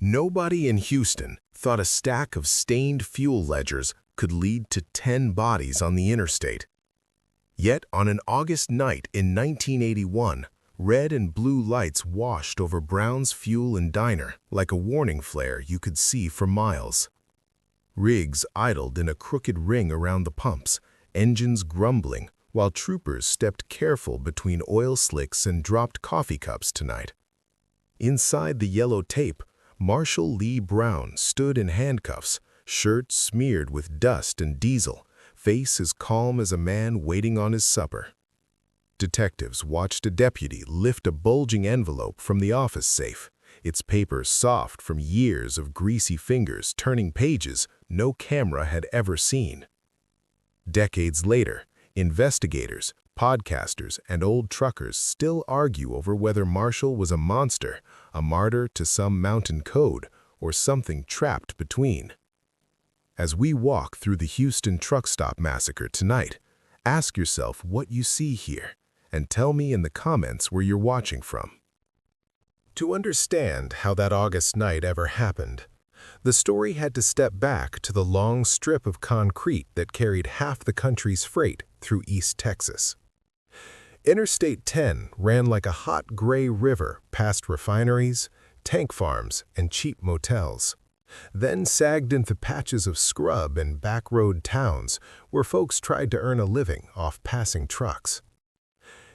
Nobody in Houston thought a stack of stained fuel ledgers could lead to 10 bodies on the interstate. Yet on an August night in 1981, red and blue lights washed over Brown's Fuel and Diner like a warning flare you could see for miles. Rigs idled in a crooked ring around the pumps, engines grumbling, while troopers stepped careful between oil slicks and dropped coffee cups tonight. Inside the yellow tape, Marshall Lee Brown stood in handcuffs, shirt smeared with dust and diesel, face as calm as a man waiting on his supper. Detectives watched a deputy lift a bulging envelope from the office safe, its paper soft from years of greasy fingers turning pages no camera had ever seen. Decades later, investigators, podcasters, and old truckers still argue over whether Marshall was a monster, a martyr to some mountain code, or something trapped between. As we walk through the Houston Truck Stop Massacre tonight, ask yourself what you see here, and tell me in the comments where you're watching from. To understand how that August night ever happened, the story had to step back to the long strip of concrete that carried half the country's freight through East Texas. Interstate 10 ran like a hot gray river past refineries, tank farms, and cheap motels, then sagged into patches of scrub and backroad towns where folks tried to earn a living off passing trucks.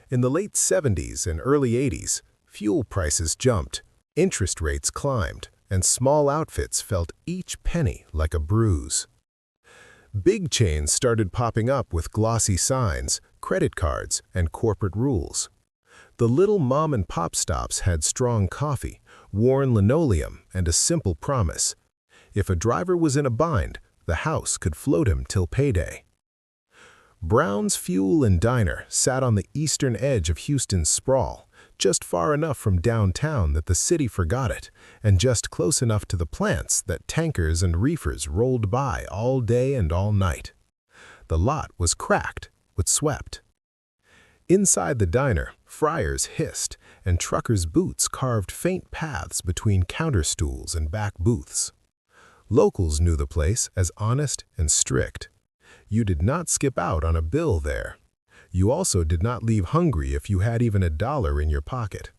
In the late 70s and early 80s, fuel prices jumped, interest rates climbed, and small outfits felt each penny like a bruise. Big chains started popping up with glossy signs, credit cards, and corporate rules. The little mom-and-pop stops had strong coffee, worn linoleum, and a simple promise. If a driver was in a bind, the house could float him till payday. Brown's Fuel and Diner sat on the eastern edge of Houston's sprawl, just far enough from downtown that the city forgot it, and just close enough to the plants that tankers and reefers rolled by all day and all night. The lot was cracked but swept. Inside the diner, fryers hissed, and truckers' boots carved faint paths between counter stools and back booths. Locals knew the place as honest and strict. You did not skip out on a bill there. You also did not leave hungry if you had even $1 in your pocket.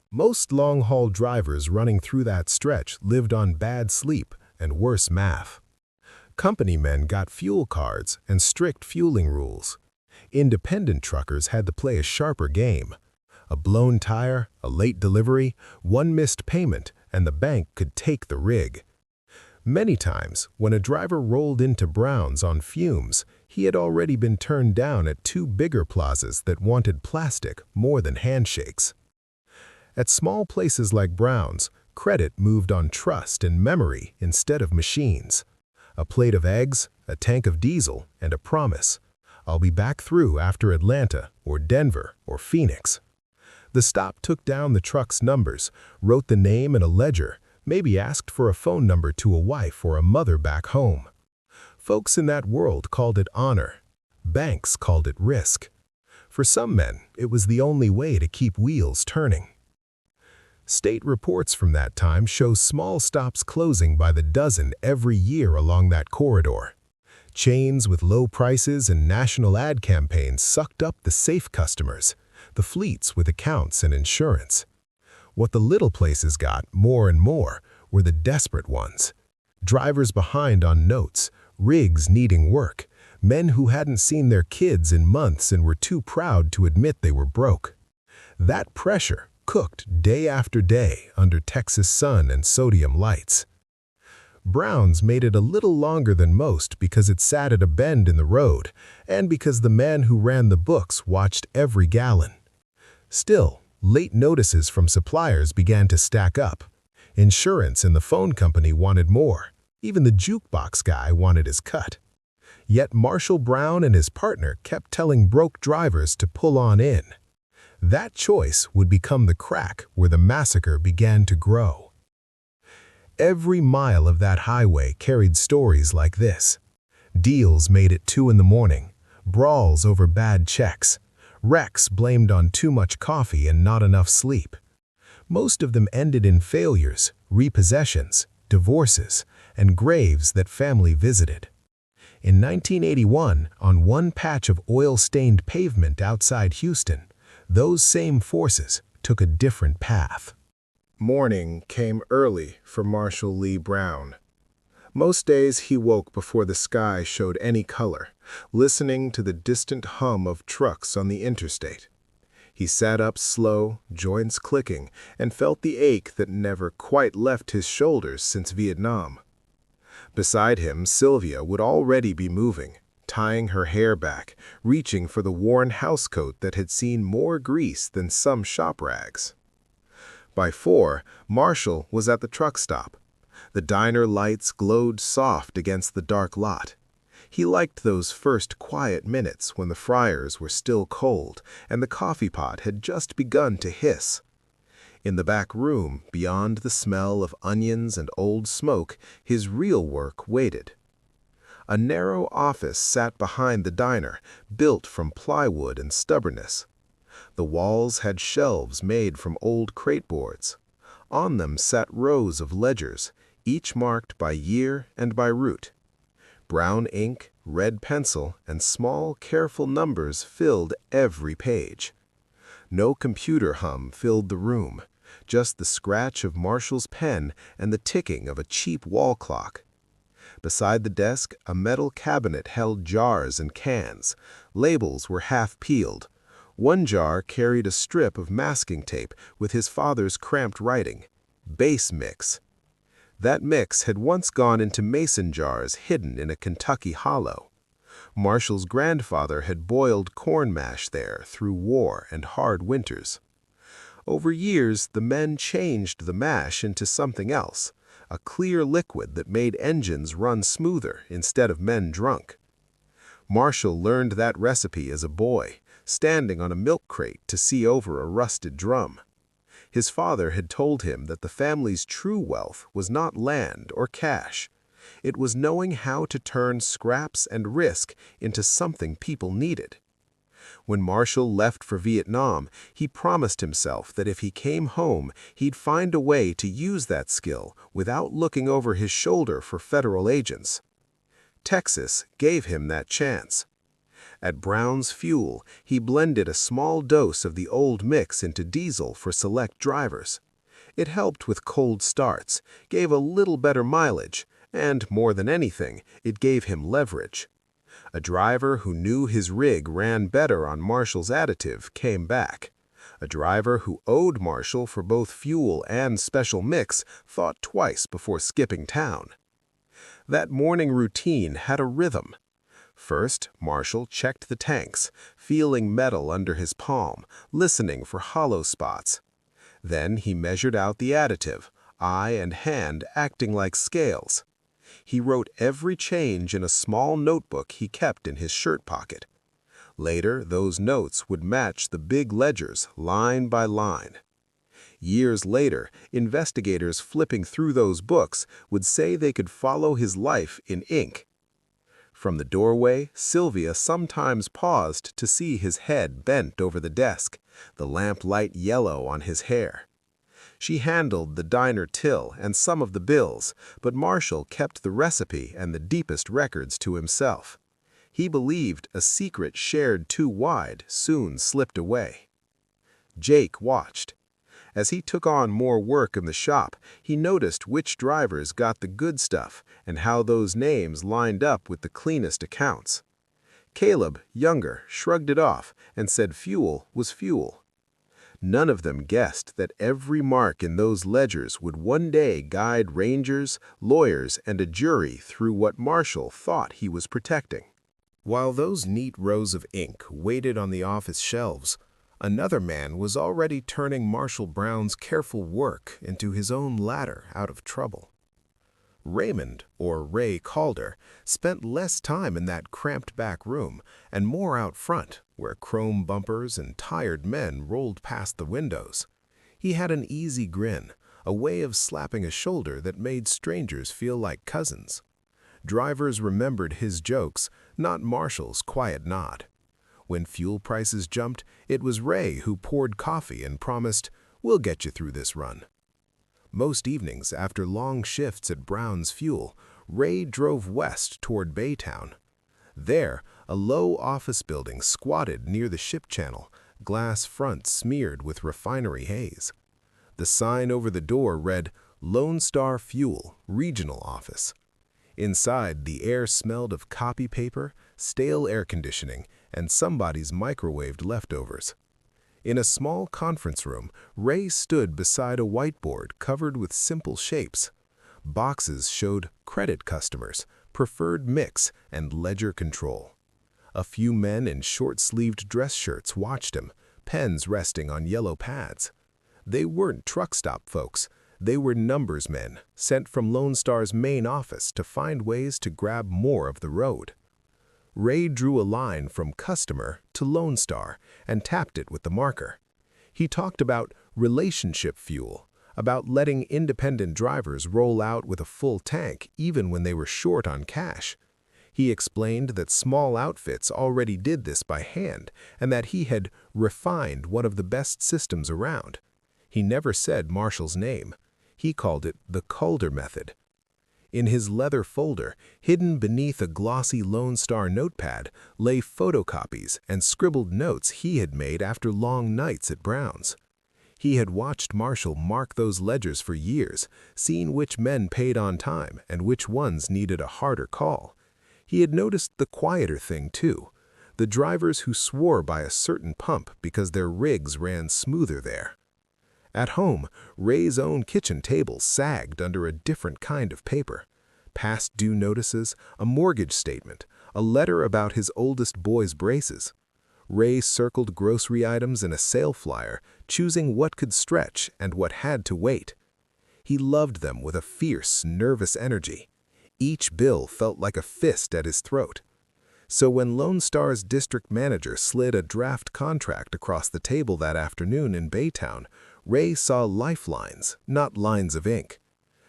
Most long-haul drivers running through that stretch lived on bad sleep and worse math. Company men got fuel cards and strict fueling rules. Independent truckers had to play a sharper game. A blown tire, a late delivery, one missed payment, and the bank could take the rig. Many times, when a driver rolled into Brown's on fumes, he had already been turned down at 2 bigger plazas that wanted plastic more than handshakes. At small places like Brown's, credit moved on trust and memory instead of machines. A plate of eggs, a tank of diesel, and a promise. I'll be back through after Atlanta or Denver or Phoenix. The stop took down the truck's numbers, wrote the name in a ledger, maybe asked for a phone number to a wife or a mother back home. Folks in that world called it honor. Banks called it risk. For some men, it was the only way to keep wheels turning. State reports from that time show small stops closing by the dozen every year along that corridor. Chains with low prices and national ad campaigns sucked up the safe customers, the fleets with accounts and insurance. What the little places got, more and more, were the desperate ones. Drivers behind on notes, rigs needing work, men who hadn't seen their kids in months and were too proud to admit they were broke. That pressure cooked day after day under Texas sun and sodium lights. Brown's made it a little longer than most because it sat at a bend in the road, and because the man who ran the books watched every gallon. Still, late notices from suppliers began to stack up. Insurance and the phone company wanted more. Even the jukebox guy wanted his cut. Yet Marshall Brown and his partner kept telling broke drivers to pull on in. That choice would become the crack where the massacre began to grow. Every mile of that highway carried stories like this. Deals made at 2 in the morning, brawls over bad checks, wrecks blamed on too much coffee and not enough sleep. Most of them ended in failures, repossessions, divorces, and graves that family visited. In 1981, on one patch of oil-stained pavement outside Houston, those same forces took a different path. Morning came early for Marshall Lee Brown. Most days he woke before the sky showed any color, listening to the distant hum of trucks on the interstate. He sat up slow, joints clicking, and felt the ache that never quite left his shoulders since Vietnam. Beside him, Sylvia would already be moving, tying her hair back, reaching for the worn housecoat that had seen more grease than some shop rags. By 4, Marshall was at the truck stop. The diner lights glowed soft against the dark lot. He liked those first quiet minutes when the fryers were still cold and the coffee pot had just begun to hiss. In the back room, beyond the smell of onions and old smoke, his real work waited. A narrow office sat behind the diner, built from plywood and stubbornness. The walls had shelves made from old crate boards. On them sat rows of ledgers, each marked by year and by route. Brown ink, red pencil, and small, careful numbers filled every page. No computer hum filled the room, just the scratch of Marshall's pen and the ticking of a cheap wall clock. Beside the desk, a metal cabinet held jars and cans. Labels were half peeled. One jar carried a strip of masking tape with his father's cramped writing, "Base Mix." That mix had once gone into mason jars hidden in a Kentucky hollow. Marshall's grandfather had boiled corn mash there through war and hard winters. Over years, the men changed the mash into something else, a clear liquid that made engines run smoother instead of men drunk. Marshall learned that recipe as a boy, standing on a milk crate to see over a rusted drum. His father had told him that the family's true wealth was not land or cash. It was knowing how to turn scraps and risk into something people needed. When Marshall left for Vietnam, he promised himself that if he came home, he'd find a way to use that skill without looking over his shoulder for federal agents. Texas gave him that chance. At Brown's Fuel, he blended a small dose of the old mix into diesel for select drivers. It helped with cold starts, gave a little better mileage, and, more than anything, it gave him leverage. A driver who knew his rig ran better on Marshall's additive came back. A driver who owed Marshall for both fuel and special mix thought twice before skipping town. That morning routine had a rhythm. First, Marshall checked the tanks, feeling metal under his palm, listening for hollow spots. Then he measured out the additive, eye and hand acting like scales. He wrote every change in a small notebook he kept in his shirt pocket. Later, those notes would match the big ledgers line by line. Years later, investigators flipping through those books would say they could follow his life in ink. From the doorway, Sylvia sometimes paused to see his head bent over the desk, the lamplight yellow on his hair. She handled the diner till and some of the bills, but Marshall kept the recipe and the deepest records to himself. He believed a secret shared too wide soon slipped away. Jake watched. As he took on more work in the shop, he noticed which drivers got the good stuff and how those names lined up with the cleanest accounts. Caleb, younger, shrugged it off and said fuel was fuel. None of them guessed that every mark in those ledgers would one day guide rangers, lawyers, and a jury through what Marshall thought he was protecting. While those neat rows of ink waited on the office shelves, another man was already turning Marshall Brown's careful work into his own ladder out of trouble. Raymond, or Ray Calder, spent less time in that cramped back room and more out front, where chrome bumpers and tired men rolled past the windows. He had an easy grin, a way of slapping a shoulder that made strangers feel like cousins. Drivers remembered his jokes, not Marshall's quiet nod. When fuel prices jumped, it was Ray who poured coffee and promised, "We'll get you through this run." Most evenings, after long shifts at Brown's Fuel, Ray drove west toward Baytown. There, a low office building squatted near the ship channel, glass front smeared with refinery haze. The sign over the door read, "Lone Star Fuel, Regional Office." Inside, the air smelled of copy paper, stale air conditioning, and somebody's microwaved leftovers. In a small conference room, Ray stood beside a whiteboard covered with simple shapes. Boxes showed credit customers, preferred mix, and ledger control. A few men in short-sleeved dress shirts watched him, pens resting on yellow pads. They weren't truck stop folks. They were numbers men, sent from Lone Star's main office to find ways to grab more of the road. Ray drew a line from customer to Lone Star and tapped it with the marker. He talked about relationship fuel, about letting independent drivers roll out with a full tank even when they were short on cash. He explained that small outfits already did this by hand and that he had refined one of the best systems around. He never said Marshall's name. He called it the Calder method. In his leather folder, hidden beneath a glossy Lone Star notepad, lay photocopies and scribbled notes he had made after long nights at Brown's. He had watched Marshall mark those ledgers for years, seen which men paid on time and which ones needed a harder call. He had noticed the quieter thing, too, the drivers who swore by a certain pump because their rigs ran smoother there. At home, Ray's own kitchen table sagged under a different kind of paper. Past due notices, a mortgage statement, a letter about his oldest boy's braces. Ray circled grocery items in a sale flyer, choosing what could stretch and what had to wait. He loved them with a fierce, nervous energy. Each bill felt like a fist at his throat. So when Lone Star's district manager slid a draft contract across the table that afternoon in Baytown, Ray saw lifelines, not lines of ink.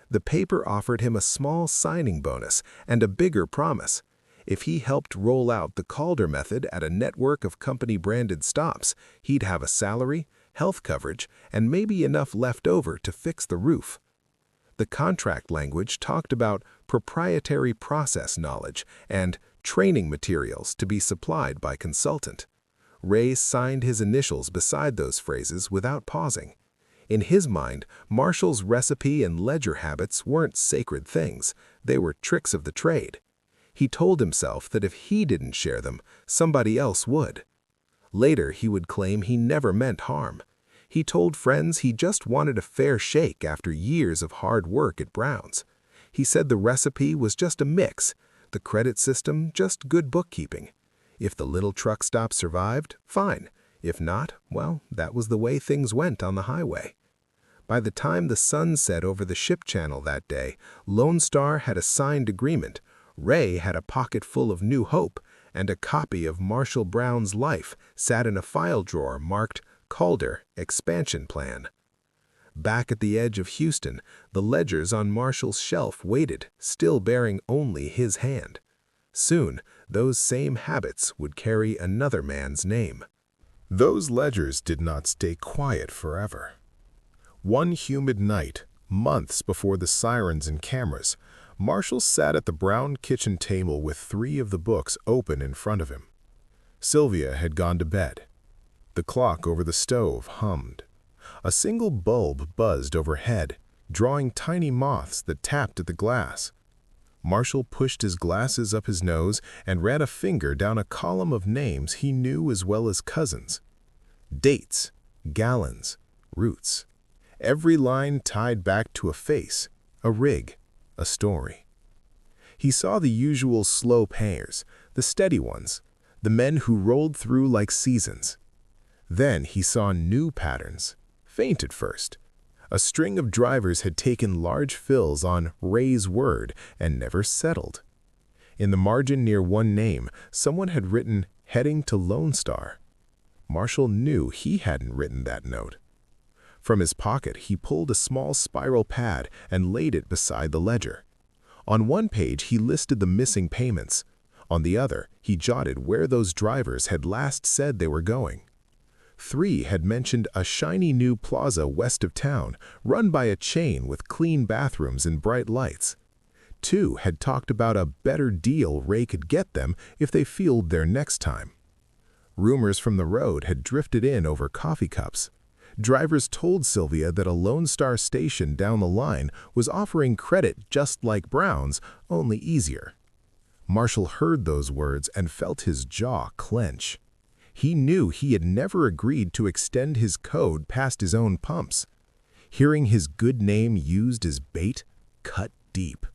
The paper offered him a small signing bonus and a bigger promise. If he helped roll out the Calder method at a network of company-branded stops, he'd have a salary, health coverage, and maybe enough left over to fix the roof. The contract language talked about proprietary process knowledge and training materials to be supplied by consultant. Ray signed his initials beside those phrases without pausing. In his mind, Marshall's recipe and ledger habits weren't sacred things, they were tricks of the trade. He told himself that if he didn't share them, somebody else would. Later, he would claim he never meant harm. He told friends he just wanted a fair shake after years of hard work at Brown's. He said the recipe was just a mix, the credit system just good bookkeeping. If the little truck stop survived, fine. If not, well, that was the way things went on the highway. By the time the sun set over the ship channel that day, Lone Star had a signed agreement, Ray had a pocket full of new hope, and a copy of Marshall Brown's life sat in a file drawer marked Calder Expansion Plan. Back at the edge of Houston, the ledgers on Marshall's shelf waited, still bearing only his hand. Soon, those same habits would carry another man's name. Those ledgers did not stay quiet forever. One humid night, months before the sirens and cameras, Marshall sat at the brown kitchen table with 3 of the books open in front of him. Sylvia had gone to bed. The clock over the stove hummed. A single bulb buzzed overhead, drawing tiny moths that tapped at the glass. Marshall pushed his glasses up his nose and ran a finger down a column of names he knew as well as cousins. Dates, gallons, roots. Every line tied back to a face, a rig, a story. He saw the usual slow payers, the steady ones, the men who rolled through like seasons. Then he saw new patterns, faint at first. A string of drivers had taken large fills on Ray's word and never settled. In the margin near one name, someone had written, "Heading to Lone Star." Marshall knew he hadn't written that note. From his pocket, he pulled a small spiral pad and laid it beside the ledger. On one page, he listed the missing payments. On the other, he jotted where those drivers had last said they were going. 3 had mentioned a shiny new plaza west of town, run by a chain with clean bathrooms and bright lights. 2 had talked about a better deal Ray could get them if they fueled there next time. Rumors from the road had drifted in over coffee cups. Drivers told Sylvia that a Lone Star station down the line was offering credit just like Brown's, only easier. Marshall heard those words and felt his jaw clench. He knew he had never agreed to extend his code past his own pumps. Hearing his good name used as bait cut deep.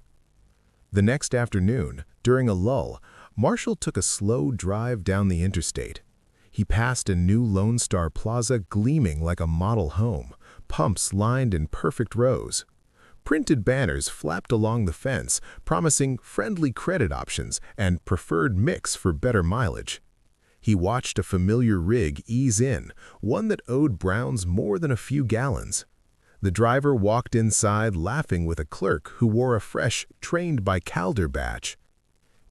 The next afternoon, during a lull, Marshall took a slow drive down the interstate. He passed a new Lone Star Plaza gleaming like a model home, pumps lined in perfect rows. Printed banners flapped along the fence, promising friendly credit options and preferred mix for better mileage. He watched a familiar rig ease in, one that owed Brown's more than a few gallons. The driver walked inside laughing with a clerk who wore a fresh, trained by Calder badge.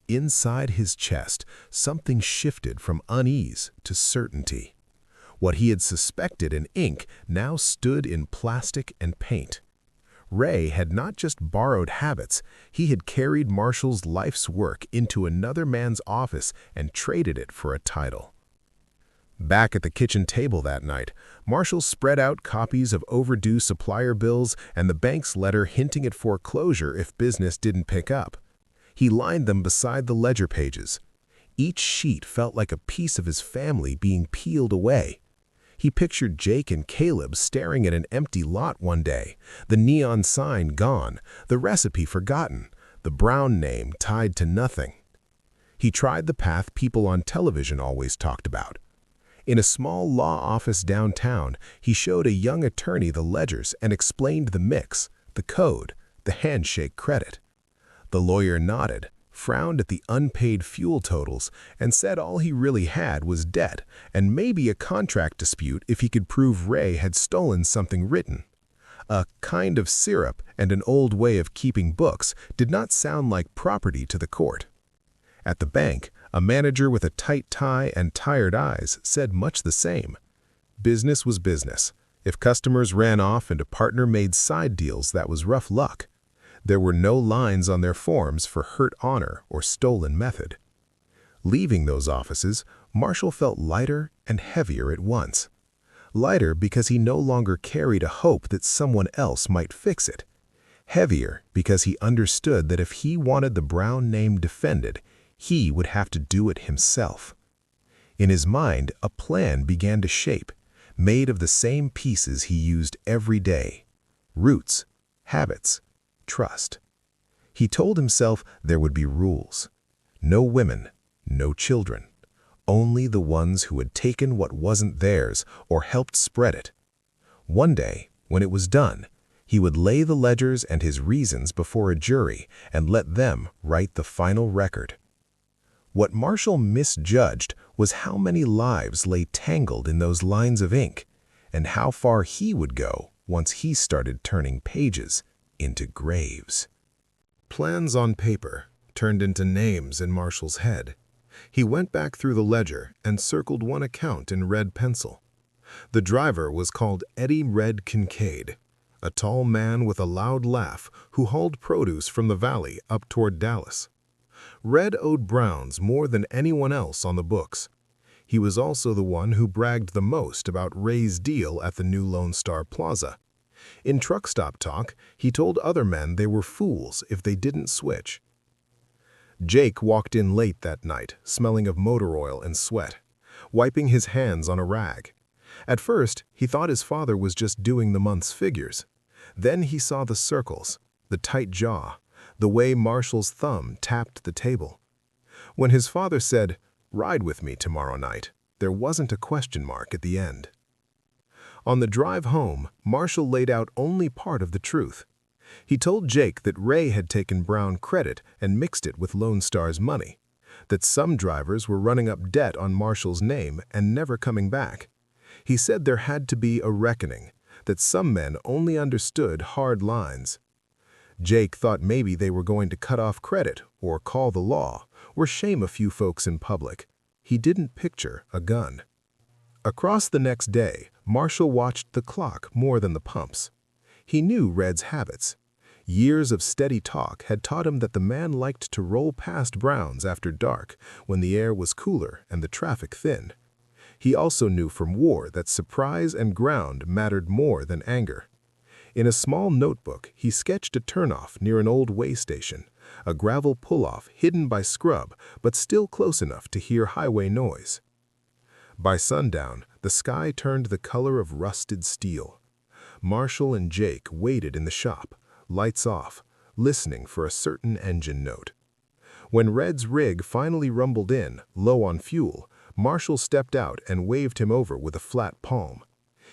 Inside his chest, something shifted from unease to certainty. What he had suspected in ink now stood in plastic and paint. Ray had not just borrowed habits, he had carried Marshall's life's work into another man's office and traded it for a title. Back at the kitchen table that night, Marshall spread out copies of overdue supplier bills and the bank's letter hinting at foreclosure if business didn't pick up. He lined them beside the ledger pages. Each sheet felt like a piece of his family being peeled away. He pictured Jake and Caleb staring at an empty lot one day, the neon sign gone, the recipe forgotten, the Brown name tied to nothing. He tried the path people on television always talked about. In a small law office downtown, he showed a young attorney the ledgers and explained the mix, the code, the handshake credit. The lawyer nodded, frowned at the unpaid fuel totals, and said all he really had was debt and maybe a contract dispute if he could prove Ray had stolen something written. A kind of syrup and an old way of keeping books did not sound like property to the court. At the bank, a manager with a tight tie and tired eyes said much the same. Business was business. If customers ran off and a partner made side deals, that was rough luck. There were no lines on their forms for hurt honor or stolen method. Leaving those offices, Marshall felt lighter and heavier at once. Lighter because he no longer carried a hope that someone else might fix it. Heavier because he understood that if he wanted the Brown name defended, he would have to do it himself. In his mind, a plan began to shape, made of the same pieces he used every day: roots, habits, trust. He told himself there would be rules. No women, no children. Only the ones who had taken what wasn't theirs or helped spread it. One day, when it was done, he would lay the ledgers and his reasons before a jury and let them write the final record. What Marshall misjudged was how many lives lay tangled in those lines of ink, and how far he would go once he started turning pages into graves. Plans on paper turned into names in Marshall's head. He went back through the ledger and circled one account in red pencil. The driver was called Eddie Red Kincaid, a tall man with a loud laugh who hauled produce from the valley up toward Dallas. Red owed Brown's more than anyone else on the books. He was also the one who bragged the most about Ray's deal at the new Lone Star Plaza. In truck stop talk, he told other men they were fools if they didn't switch. Jake walked in late that night, smelling of motor oil and sweat, wiping his hands on a rag. At first, he thought his father was just doing the month's figures. Then he saw the circles, the tight jaw, the way Marshall's thumb tapped the table. When his father said, "Ride with me tomorrow night," there wasn't a question mark at the end. On the drive home, Marshall laid out only part of the truth. He told Jake that Ray had taken Brown credit and mixed it with Lone Star's money, that some drivers were running up debt on Marshall's name and never coming back. He said there had to be a reckoning, that some men only understood hard lines. Jake thought maybe they were going to cut off credit or call the law or shame a few folks in public. He didn't picture a gun. Across the next day, Marshall watched the clock more than the pumps. He knew Red's habits. Years of steady talk had taught him that the man liked to roll past Brown's after dark when the air was cooler and the traffic thin. He also knew from war that surprise and ground mattered more than anger. In a small notebook, he sketched a turnoff near an old way station, a gravel pull-off hidden by scrub but still close enough to hear highway noise. By sundown, the sky turned the color of rusted steel. Marshall and Jake waited in the shop, lights off, listening for a certain engine note. When Red's rig finally rumbled in, low on fuel, Marshall stepped out and waved him over with a flat palm.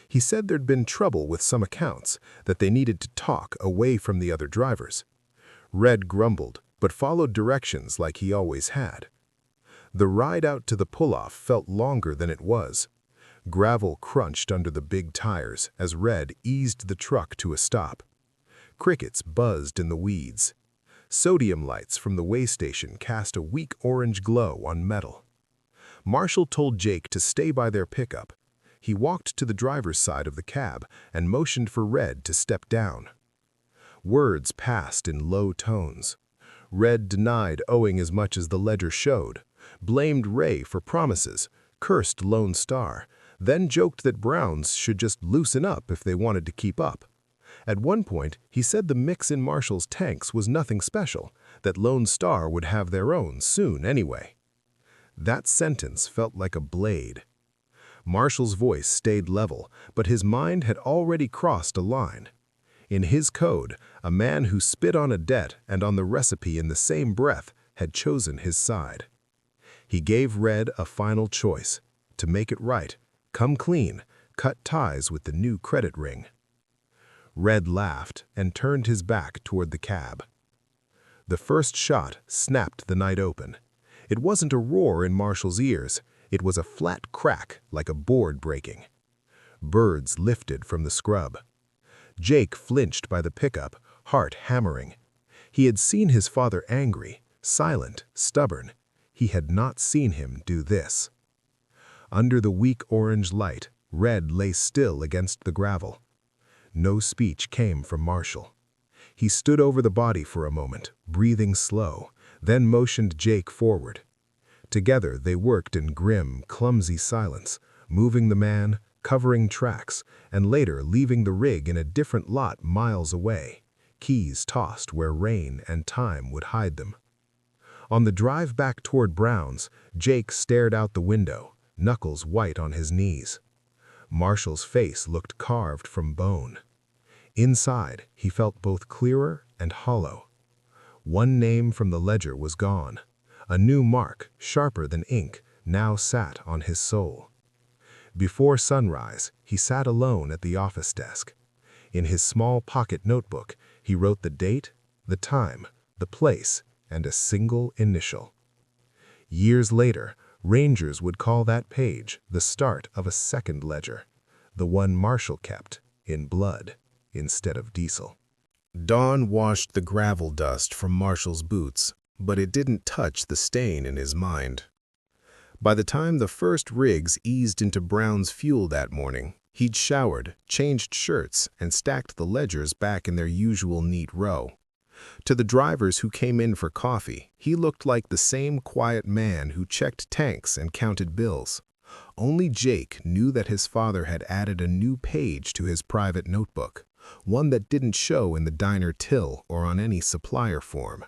He said there'd been trouble with some accounts, that they needed to talk away from the other drivers. Red grumbled, but followed directions like he always had. The ride out to the pull-off felt longer than it was. Gravel crunched under the big tires as Red eased the truck to a stop. Crickets buzzed in the weeds. Sodium lights from the way station cast a weak orange glow on metal. Marshall told Jake to stay by their pickup. He walked to the driver's side of the cab and motioned for Red to step down. Words passed in low tones. Red denied owing as much as the ledger showed, blamed Ray for promises, cursed Lone Star, then joked that Browns should just loosen up if they wanted to keep up. At one point, he said the mix in Marshall's tanks was nothing special, that Lone Star would have their own soon anyway. That sentence felt like a blade. Marshall's voice stayed level, but his mind had already crossed a line. In his code, a man who spit on a debt and on the recipe in the same breath had chosen his side. He gave Red a final choice: to make it right, come clean, cut ties with the new credit ring. Red laughed and turned his back toward the cab. The first shot snapped the night open. It wasn't a roar in Marshall's ears. It was a flat crack like a board breaking. Birds lifted from the scrub. Jake flinched by the pickup, heart hammering. He had seen his father angry, silent, stubborn. He had not seen him do this. Under the weak orange light, Red lay still against the gravel. No speech came from Marshall. He stood over the body for a moment, breathing slow, then motioned Jake forward. Together they worked in grim, clumsy silence, moving the man, covering tracks, and later leaving the rig in a different lot miles away, keys tossed where rain and time would hide them. On the drive back toward Brown's, Jake stared out the window, knuckles white on his knees. Marshall's face looked carved from bone. Inside, he felt both clearer and hollow. One name from the ledger was gone. A new mark, sharper than ink, now sat on his soul. Before sunrise, he sat alone at the office desk. In his small pocket notebook, he wrote the date, the time, the place, and a single initial. Years later, Rangers would call that page the start of a second ledger, the one Marshall kept in blood instead of diesel. Dawn washed the gravel dust from Marshall's boots, but it didn't touch the stain in his mind. By the time the first rigs eased into Brown's fuel that morning, he'd showered, changed shirts, and stacked the ledgers back in their usual neat row. To the drivers who came in for coffee, he looked like the same quiet man who checked tanks and counted bills. Only Jake knew that his father had added a new page to his private notebook, one that didn't show in the diner till or on any supplier form.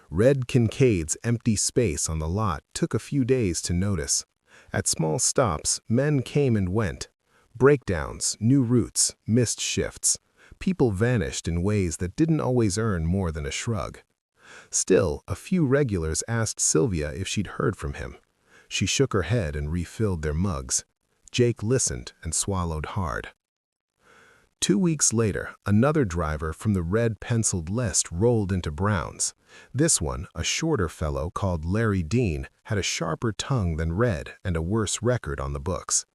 Red Kincaid's empty space on the lot took a few days to notice. At small stops, men came and went. Breakdowns, new routes, missed shifts. People vanished in ways that didn't always earn more than a shrug. Still, a few regulars asked Sylvia if she'd heard from him. She shook her head and refilled their mugs. Jake listened and swallowed hard. 2 weeks later, another driver from the red-penciled list rolled into Brown's. This one, a shorter fellow called Larry Dean, had a sharper tongue than Red and a worse record on the books.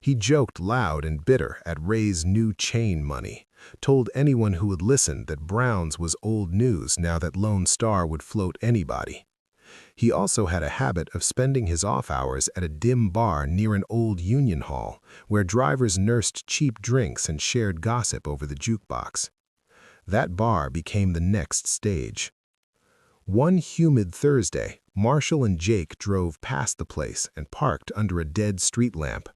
He joked loud and bitter at Ray's new chain money, told anyone who would listen that Brown's was old news now that Lone Star would float anybody. He also had a habit of spending his off hours at a dim bar near an old union hall, where drivers nursed cheap drinks and shared gossip over the jukebox. That bar became the next stage. One humid Thursday, Marshall and Jake drove past the place and parked under a dead street lamp.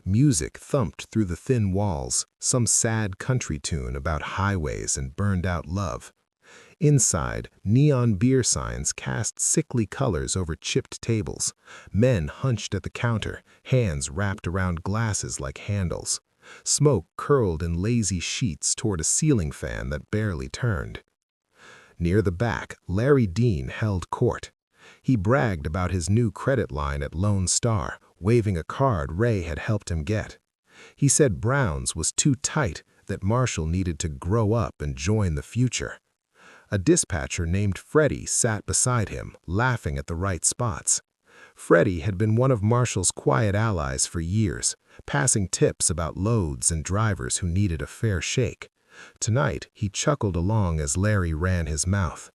Music thumped through the thin walls, some sad country tune about highways and burned-out love. Inside, neon beer signs cast sickly colors over chipped tables. Men hunched at the counter, hands wrapped around glasses like handles. Smoke curled in lazy sheets toward a ceiling fan that barely turned. Near the back, Larry Dean held court. He bragged about his new credit line at Lone Star, waving a card Ray had helped him get. He said Brown's was too tight, that Marshall needed to grow up and join the future. A dispatcher named Freddie sat beside him, laughing at the right spots. Freddie had been one of Marshall's quiet allies for years, passing tips about loads and drivers who needed a fair shake. Tonight, he chuckled along as Larry ran his mouth.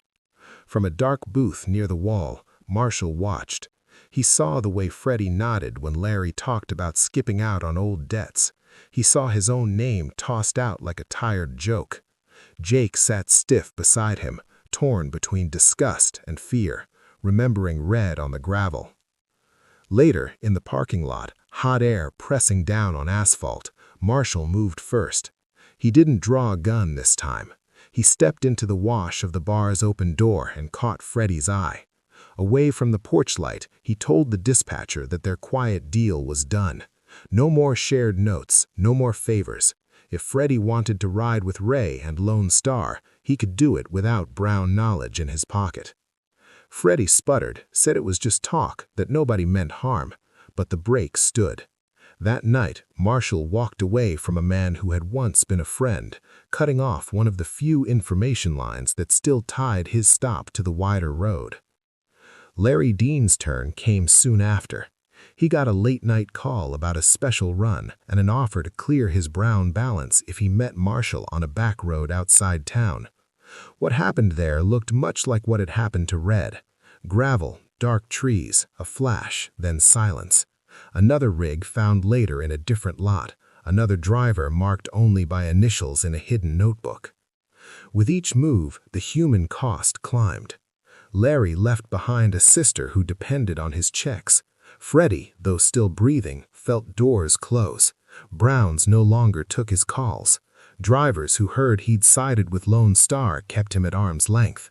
From a dark booth near the wall, Marshall watched. He saw the way Freddie nodded when Larry talked about skipping out on old debts. He saw his own name tossed out like a tired joke. Jake sat stiff beside him, torn between disgust and fear, remembering red on the gravel. Later, in the parking lot, hot air pressing down on asphalt, Marshall moved first. He didn't draw a gun this time. He stepped into the wash of the bar's open door and caught Freddie's eye. Away from the porch light, he told the dispatcher that their quiet deal was done. No more shared notes, no more favors. If Freddie wanted to ride with Ray and Lone Star, he could do it without Brown knowledge in his pocket. Freddie sputtered, said it was just talk, that nobody meant harm, but the break stood. That night, Marshall walked away from a man who had once been a friend, cutting off one of the few information lines that still tied his stop to the wider road. Larry Dean's turn came soon after. He got a late-night call about a special run and an offer to clear his Brown balance if he met Marshall on a back road outside town. What happened there looked much like what had happened to Red. Gravel, dark trees, a flash, then silence. Another rig found later in a different lot, another driver marked only by initials in a hidden notebook. With each move, the human cost climbed. Larry left behind a sister who depended on his checks. Freddie, though still breathing, felt doors close. Browns no longer took his calls. Drivers who heard he'd sided with Lone Star kept him at arm's length.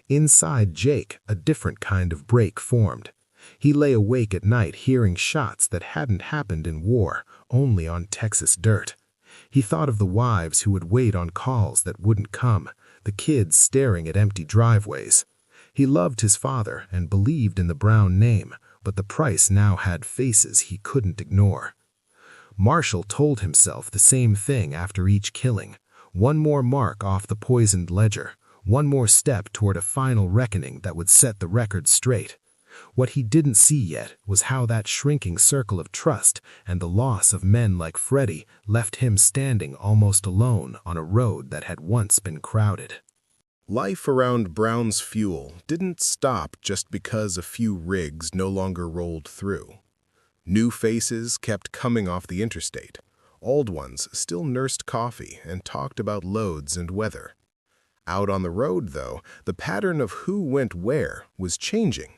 Inside Jake, a different kind of break formed. He lay awake at night hearing shots that hadn't happened in war, only on Texas dirt. He thought of the wives who would wait on calls that wouldn't come, the kids staring at empty driveways. He loved his father and believed in the Brown name, but the price now had faces he couldn't ignore. Marshall told himself the same thing after each killing. One more mark off the poisoned ledger, one more step toward a final reckoning that would set the record straight. What he didn't see yet was how that shrinking circle of trust and the loss of men like Freddie left him standing almost alone on a road that had once been crowded. Life around Brown's Fuel didn't stop just because a few rigs no longer rolled through. New faces kept coming off the interstate. Old ones still nursed coffee and talked about loads and weather. Out on the road, though, the pattern of who went where was changing.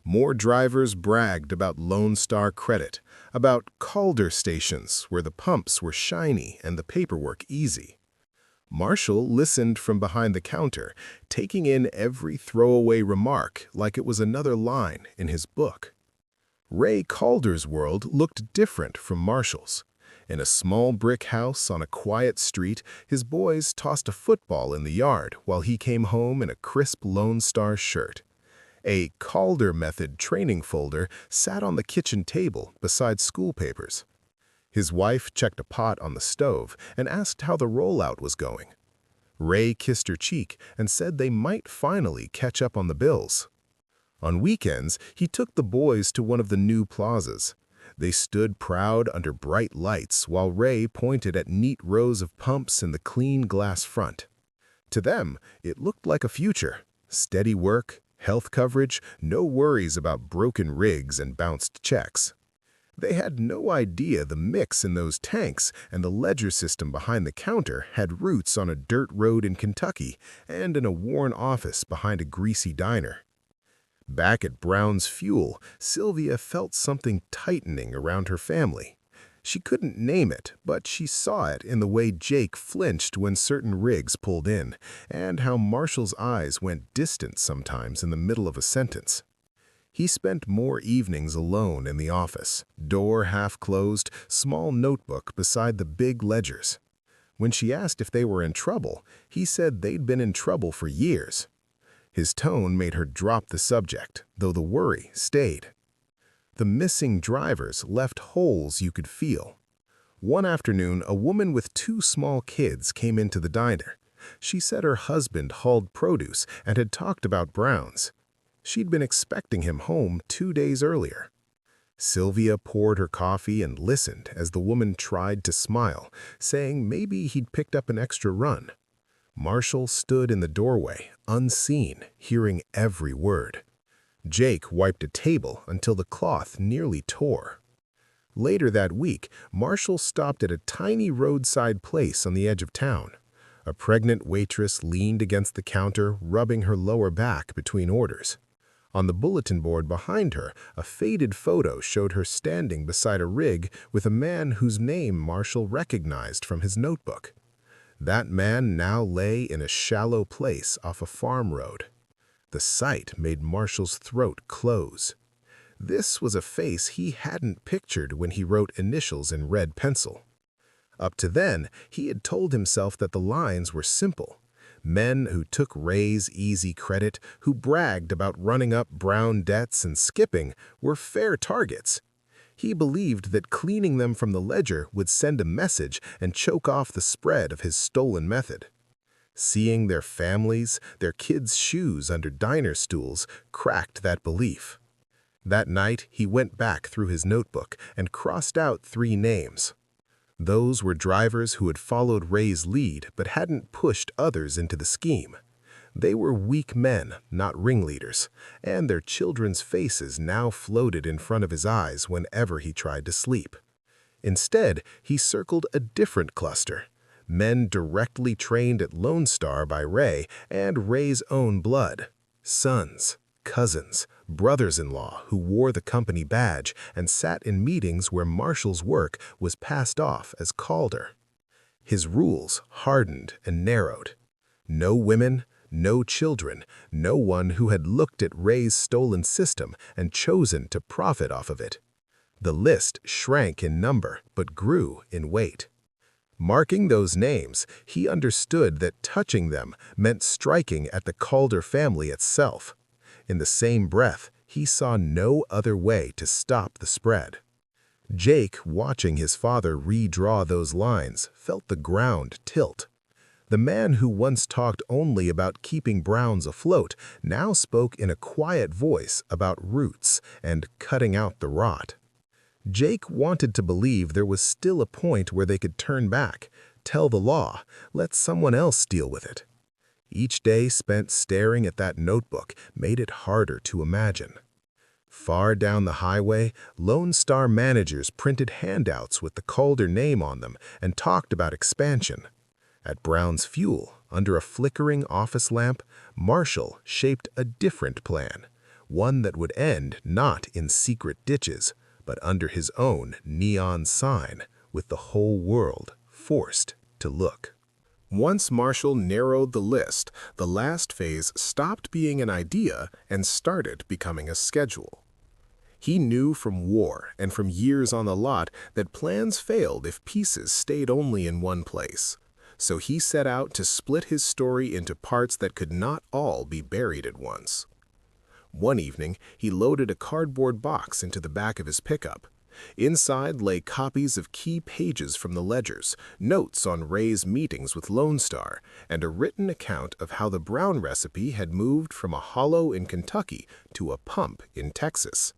More drivers bragged about Lone Star credit, about Calder stations where the pumps were shiny and the paperwork easy. Marshall listened from behind the counter, taking in every throwaway remark like it was another line in his book. Ray Calder's world looked different from Marshall's. In a small brick house on a quiet street, his boys tossed a football in the yard while he came home in a crisp Lone Star shirt. A Calder method training folder sat on the kitchen table beside school papers. His wife checked a pot on the stove and asked how the rollout was going. Ray kissed her cheek and said they might finally catch up on the bills. On weekends, he took the boys to one of the new plazas. They stood proud under bright lights while Ray pointed at neat rows of pumps in the clean glass front. To them, it looked like a future: steady work, Health coverage, no worries about broken rigs and bounced checks. They had no idea the mix in those tanks and the ledger system behind the counter had roots on a dirt road in Kentucky and in a worn office behind a greasy diner. Back at Brown's Fuel, Sylvia felt something tightening around her family. She couldn't name it, but she saw it in the way Jake flinched when certain rigs pulled in, and how Marshall's eyes went distant sometimes in the middle of a sentence. He spent more evenings alone in the office, door half closed, small notebook beside the big ledgers. When she asked if they were in trouble, he said they'd been in trouble for years. His tone made her drop the subject, though the worry stayed. The missing drivers left holes you could feel. One afternoon, a woman with 2 small kids came into the diner. She said her husband hauled produce and had talked about Browns. She'd been expecting him home 2 days earlier. Sylvia poured her coffee and listened as the woman tried to smile, saying maybe he'd picked up an extra run. Marshall stood in the doorway, unseen, hearing every word. Jake wiped a table until the cloth nearly tore. Later that week, Marshall stopped at a tiny roadside place on the edge of town. A pregnant waitress leaned against the counter, rubbing her lower back between orders. On the bulletin board behind her, a faded photo showed her standing beside a rig with a man whose name Marshall recognized from his notebook. That man now lay in a shallow place off a farm road. The sight made Marshall's throat close. This was a face he hadn't pictured when he wrote initials in red pencil. Up to then, he had told himself that the lines were simple. Men who took Ray's easy credit, who bragged about running up Brown debts and skipping, were fair targets. He believed that cleaning them from the ledger would send a message and choke off the spread of his stolen method. Seeing their families, their kids' shoes under diner stools, cracked that belief. That night, he went back through his notebook and crossed out 3 names. Those were drivers who had followed Ray's lead but hadn't pushed others into the scheme. They were weak men, not ringleaders, and their children's faces now floated in front of his eyes whenever he tried to sleep. Instead, he circled a different cluster. Men directly trained at Lone Star by Ray and Ray's own blood. Sons, cousins, brothers-in-law who wore the company badge and sat in meetings where Marshall's work was passed off as Calder. His rules hardened and narrowed. No women, no children, no one who had looked at Ray's stolen system and chosen to profit off of it. The list shrank in number but grew in weight. Marking those names, he understood that touching them meant striking at the Calder family itself. In the same breath, he saw no other way to stop the spread. Jake, watching his father redraw those lines, felt the ground tilt. The man who once talked only about keeping Browns afloat now spoke in a quiet voice about roots and cutting out the rot. Jake wanted to believe there was still a point where they could turn back, tell the law, let someone else deal with it. Each day spent staring at that notebook made it harder to imagine. Far down the highway, Lone Star managers printed handouts with the Calder name on them and talked about expansion. At Brown's Fuel, under a flickering office lamp, Marshall shaped a different plan, one that would end not in secret ditches, but under his own neon sign, with the whole world forced to look. Once Marshall narrowed the list, the last phase stopped being an idea and started becoming a schedule. He knew from war and from years on the lot that plans failed if pieces stayed only in one place. So he set out to split his story into parts that could not all be buried at once. One evening, he loaded a cardboard box into the back of his pickup. Inside lay copies of key pages from the ledgers, notes on Ray's meetings with Lone Star, and a written account of how the Brown recipe had moved from a hollow in Kentucky to a pump in Texas.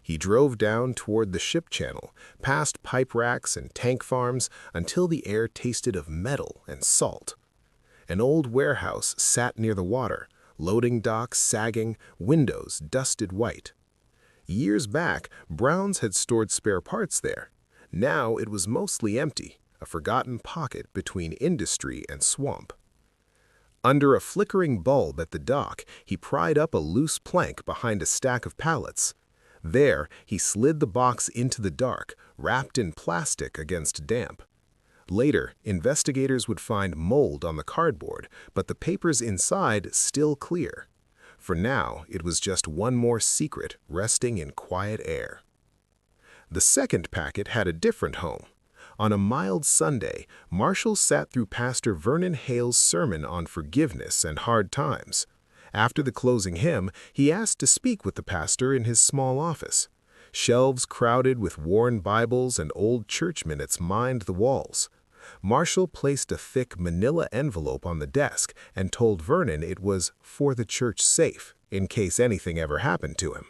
He drove down toward the ship channel, past pipe racks and tank farms, until the air tasted of metal and salt. An old warehouse sat near the water, loading docks sagging, windows dusted white. Years back, Brown's had stored spare parts there. Now it was mostly empty, a forgotten pocket between industry and swamp. Under a flickering bulb at the dock, he pried up a loose plank behind a stack of pallets. There, he slid the box into the dark, wrapped in plastic against damp. Later, investigators would find mold on the cardboard, but the papers inside still clear. For now, it was just one more secret resting in quiet air. The second packet had a different home. On a mild Sunday, Marshall sat through Pastor Vernon Hale's sermon on forgiveness and hard times. After the closing hymn, he asked to speak with the pastor in his small office. Shelves crowded with worn Bibles and old church minutes mined the walls. Marshall placed a thick manila envelope on the desk and told Vernon it was for the church safe, in case anything ever happened to him.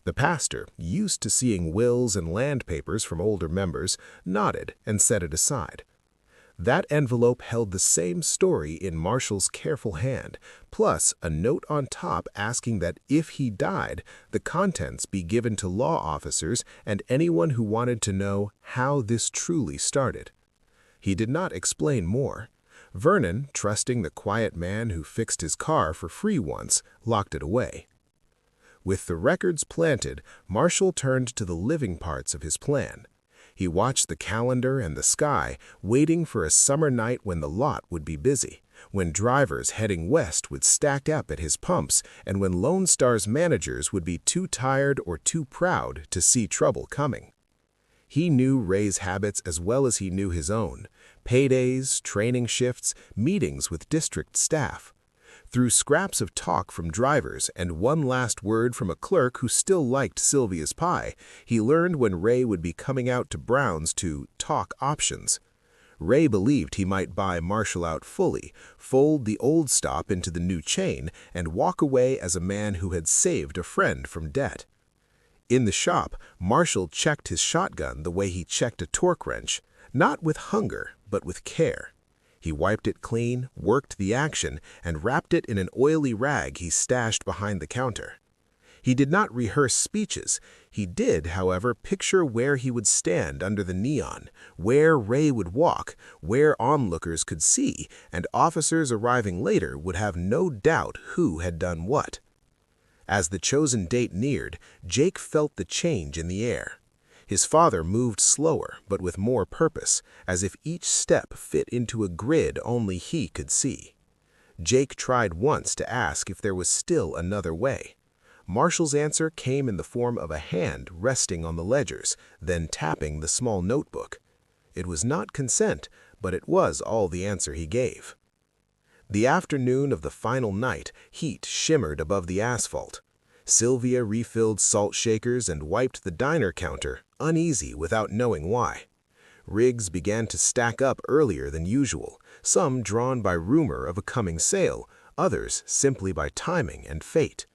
The pastor, used to seeing wills and land papers from older members, nodded and set it aside. That envelope held the same story in Marshall's careful hand, plus a note on top asking that if he died, the contents be given to law officers and anyone who wanted to know how this truly started. He did not explain more. Vernon, trusting the quiet man who fixed his car for free once, locked it away. With the records planted, Marshall turned to the living parts of his plan. He watched the calendar and the sky, waiting for a summer night when the lot would be busy, when drivers heading west would stack up at his pumps, and when Lone Star's managers would be too tired or too proud to see trouble coming. He knew Ray's habits as well as he knew his own: paydays, training shifts, meetings with district staff. Through scraps of talk from drivers and one last word from a clerk who still liked Sylvia's pie, he learned when Ray would be coming out to Brown's to talk options. Ray believed he might buy Marshall out fully, fold the old stop into the new chain, and walk away as a man who had saved a friend from debt. In the shop, Marshall checked his shotgun the way he checked a torque wrench, not with hunger, but with care. He wiped it clean, worked the action, and wrapped it in an oily rag he stashed behind the counter. He did not rehearse speeches. He did, however, picture where he would stand under the neon, where Ray would walk, where onlookers could see, and officers arriving later would have no doubt who had done what. As the chosen date neared, Jake felt the change in the air. His father moved slower, but with more purpose, as if each step fit into a grid only he could see. Jake tried once to ask if there was still another way. Marshall's answer came in the form of a hand resting on the ledgers, then tapping the small notebook. It was not consent, but it was all the answer he gave. The afternoon of the final night, heat shimmered above the asphalt. Sylvia refilled salt shakers and wiped the diner counter, uneasy without knowing why. Rigs began to stack up earlier than usual, some drawn by rumor of a coming sale, others simply by timing and fate.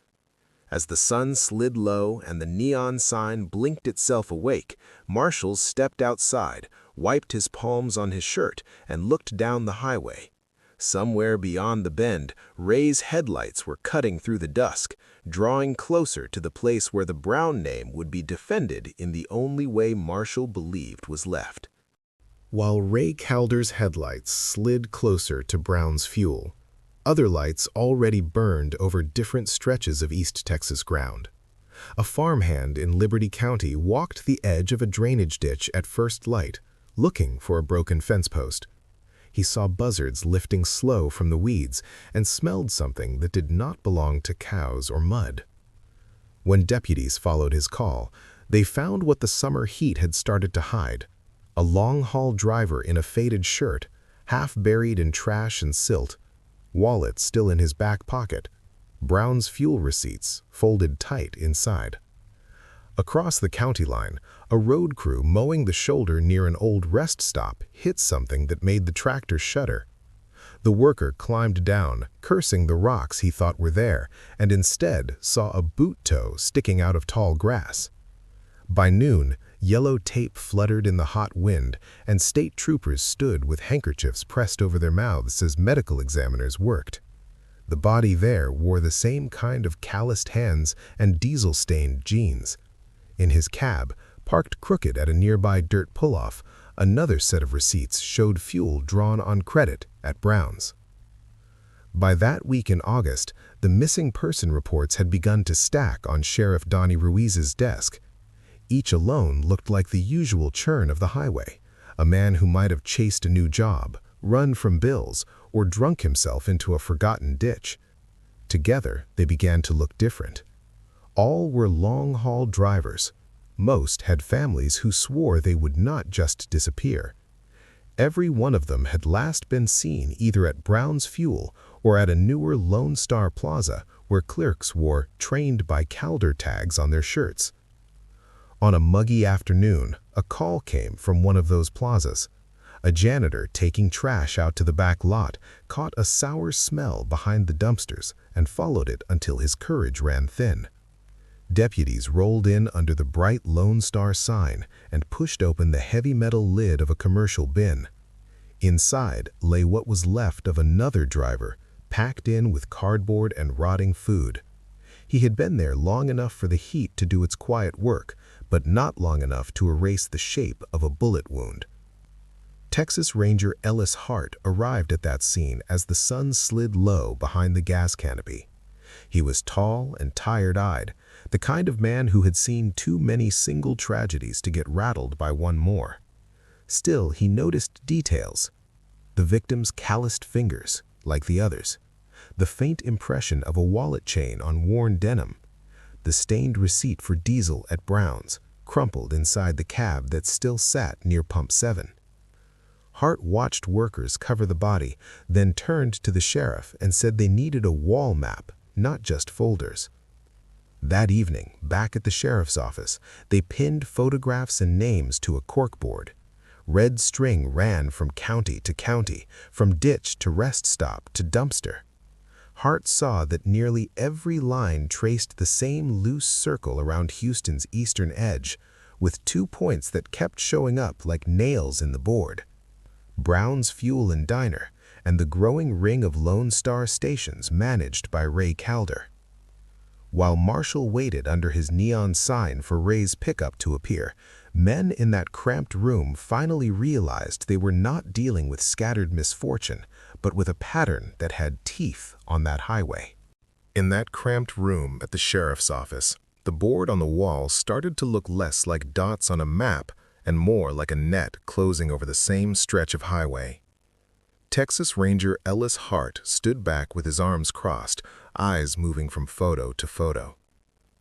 As the sun slid low and the neon sign blinked itself awake, Marshall stepped outside, wiped his palms on his shirt, and looked down the highway. Somewhere beyond the bend, Ray's headlights were cutting through the dusk, drawing closer to the place where the Brown name would be defended in the only way Marshall believed was left. While Ray Calder's headlights slid closer to Brown's fuel, other lights already burned over different stretches of East Texas ground. A farmhand in Liberty County walked the edge of a drainage ditch at first light, looking for a broken fence post. He saw buzzards lifting slow from the weeds and smelled something that did not belong to cows or mud. When deputies followed his call, they found what the summer heat had started to hide: a long-haul driver in a faded shirt, half buried in trash and silt, wallet still in his back pocket, Brown's fuel receipts folded tight inside. Across the county line, a road crew mowing the shoulder near an old rest stop hit something that made the tractor shudder. The worker climbed down, cursing the rocks he thought were there, and instead saw a boot toe sticking out of tall grass. By noon, yellow tape fluttered in the hot wind, and state troopers stood with handkerchiefs pressed over their mouths as medical examiners worked. The body there wore the same kind of calloused hands and diesel-stained jeans. In his cab, parked crooked at a nearby dirt pull-off, another set of receipts showed fuel drawn on credit at Brown's. By that week in August, the missing person reports had begun to stack on Sheriff Donnie Ruiz's desk. Each alone looked like the usual churn of the highway, a man who might have chased a new job, run from bills, or drunk himself into a forgotten ditch. Together, they began to look different. All were long-haul drivers. Most had families who swore they would not just disappear. Every one of them had last been seen either at Brown's Fuel or at a newer Lone Star Plaza where clerks wore "trained by Calder" tags on their shirts. On a muggy afternoon, a call came from one of those plazas. A janitor taking trash out to the back lot caught a sour smell behind the dumpsters and followed it until his courage ran thin. Deputies rolled in under the bright Lone Star sign and pushed open the heavy metal lid of a commercial bin. Inside lay what was left of another driver, packed in with cardboard and rotting food. He had been there long enough for the heat to do its quiet work, but not long enough to erase the shape of a bullet wound. Texas Ranger Ellis Hart arrived at that scene as the sun slid low behind the gas canopy. He was tall and tired-eyed, the kind of man who had seen too many single tragedies to get rattled by one more. Still, he noticed details. The victim's calloused fingers, like the others. The faint impression of a wallet chain on worn denim. The stained receipt for diesel at Brown's, crumpled inside the cab that still sat near Pump 7. Hart watched workers cover the body, then turned to the sheriff and said they needed a wall map, not just folders. That evening, back at the sheriff's office, they pinned photographs and names to a corkboard. Red string ran from county to county, from ditch to rest stop to dumpster. Hart saw that nearly every line traced the same loose circle around Houston's eastern edge, with 2 points that kept showing up like nails in the board. Brown's Fuel and Diner, and the growing ring of Lone Star stations managed by Ray Calder. While Marshall waited under his neon sign for Ray's pickup to appear, men in that cramped room finally realized they were not dealing with scattered misfortune, but with a pattern that had teeth on that highway. In that cramped room at the sheriff's office, the board on the wall started to look less like dots on a map and more like a net closing over the same stretch of highway. Texas Ranger Ellis Hart stood back with his arms crossed, eyes moving from photo to photo.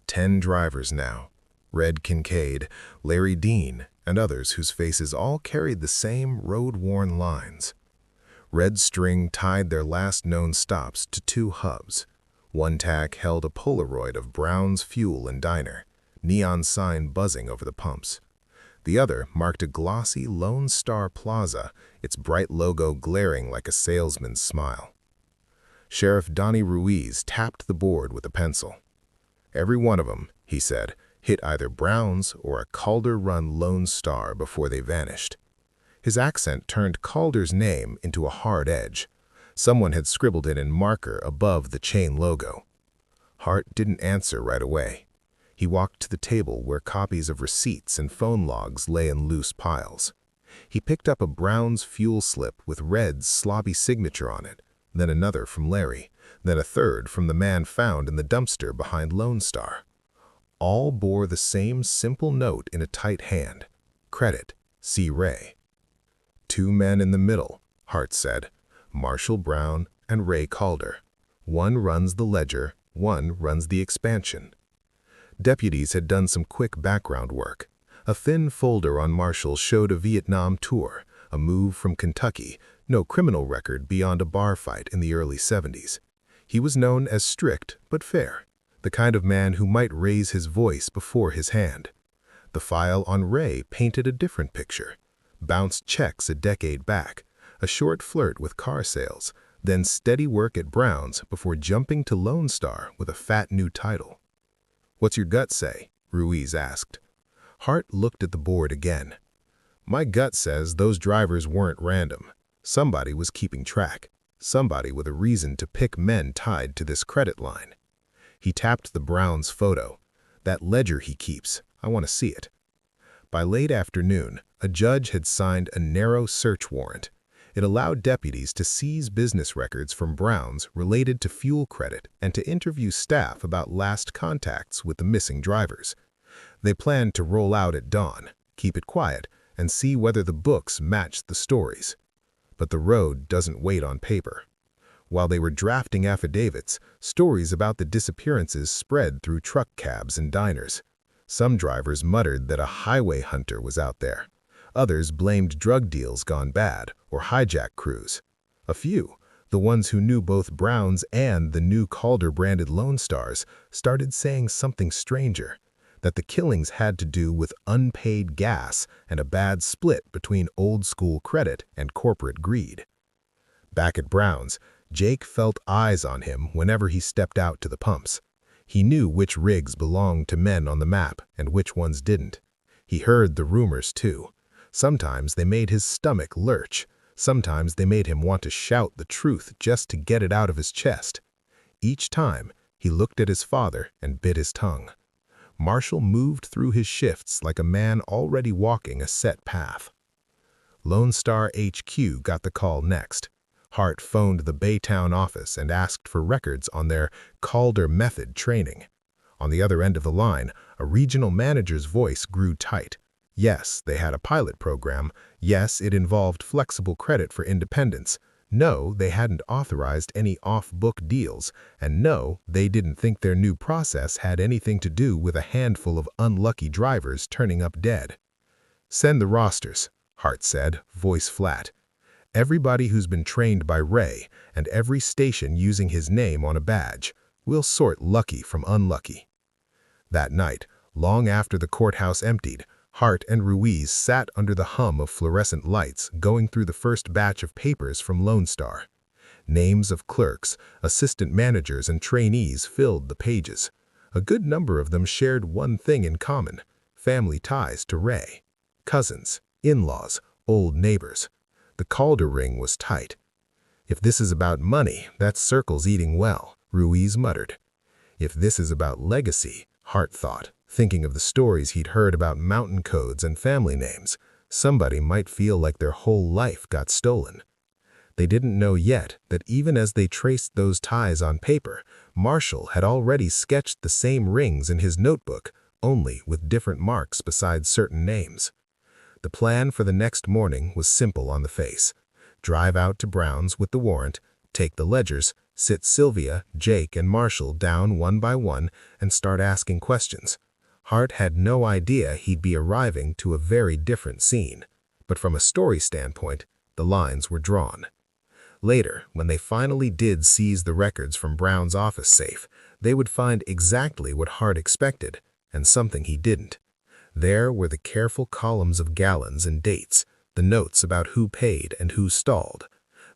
10 drivers now. Red Kincaid, Larry Dean, and others whose faces all carried the same road-worn lines. Red string tied their last known stops to 2 hubs. One tack held a Polaroid of Brown's Fuel and Diner, neon sign buzzing over the pumps. The other marked a glossy Lone Star Plaza, its bright logo glaring like a salesman's smile. Sheriff Donnie Ruiz tapped the board with a pencil. Every one of them, he said, hit either Brown's or a Calder-run Lone Star before they vanished. His accent turned Calder's name into a hard edge. Someone had scribbled it in marker above the chain logo. Hart didn't answer right away. He walked to the table where copies of receipts and phone logs lay in loose piles. He picked up a Brown's Fuel slip with Red's sloppy signature on it, then another from Larry, then a third from the man found in the dumpster behind Lone Star. All bore the same simple note in a tight hand. Credit, C. Ray. 2 men in the middle, Hart said, Marshall Brown and Ray Calder. One runs the ledger, one runs the expansion. Deputies had done some quick background work. A thin folder on Marshall showed a Vietnam tour, a move from Kentucky, no criminal record beyond a bar fight in the early 70s. He was known as strict but fair, the kind of man who might raise his voice before his hand. The file on Ray painted a different picture. Bounced checks a decade back, a short flirt with car sales, then steady work at Brown's before jumping to Lone Star with a fat new title. "What's your gut say?" Ruiz asked. Hart looked at the board again. "My gut says those drivers weren't random. Somebody was keeping track. somebody with a reason to pick men tied to this credit line. He tapped the Browns' photo. That ledger he keeps, I want to see it. By late afternoon, a judge had signed a narrow search warrant. It allowed deputies to seize business records from Browns related to fuel credit and to interview staff about last contacts with the missing drivers. They planned to roll out at dawn, keep it quiet, and see whether the books matched the stories. But the road doesn't wait on paper. While they were drafting affidavits, stories about the disappearances spread through truck cabs and diners. Some drivers muttered that a highway hunter was out there. Others blamed drug deals gone bad or hijack crews. A few, the ones who knew both Browns and the new Calder-branded Lone Stars, started saying something stranger, that the killings had to do with unpaid gas and a bad split between old-school credit and corporate greed. Back at Browns, Jake felt eyes on him whenever he stepped out to the pumps. He knew which rigs belonged to men on the map and which ones didn't. He heard the rumors, too. Sometimes they made his stomach lurch. Sometimes they made him want to shout the truth just to get it out of his chest. Each time, he looked at his father and bit his tongue. Marshall moved through his shifts like a man already walking a set path. Lone Star HQ got the call next. Hart phoned the Baytown office and asked for records on their Calder method training. On the other end of the line, a regional manager's voice grew tight. Yes, they had a pilot program. Yes, it involved flexible credit for independents. No, they hadn't authorized any off-book deals. And no, they didn't think their new process had anything to do with a handful of unlucky drivers turning up dead. "Send the rosters," Hart said, voice flat. "Everybody who's been trained by Ray and every station using his name on a badge. We'll sort lucky from unlucky." That night, long after the courthouse emptied, Hart and Ruiz sat under the hum of fluorescent lights going through the first batch of papers from Lone Star. Names of clerks, assistant managers, and trainees filled the pages. A good number of them shared one thing in common: family ties to Ray. Cousins, in-laws, old neighbors. The Calder ring was tight. "If this is about money, that circle's eating well," Ruiz muttered. "If this is about legacy," Hart thought, thinking of the stories he'd heard about mountain codes and family names, somebody might feel like their whole life got stolen. They didn't know yet that even as they traced those ties on paper, Marshall had already sketched the same rings in his notebook, only with different marks beside certain names. The plan for the next morning was simple on the face. Drive out to Brown's with the warrant, take the ledgers, sit Sylvia, Jake, and Marshall down one by one, and start asking questions. Hart had no idea he'd be arriving to a very different scene, but from a story standpoint, the lines were drawn. Later, when they finally did seize the records from Brown's office safe, they would find exactly what Hart expected, and something he didn't. There were the careful columns of gallons and dates, the notes about who paid and who stalled.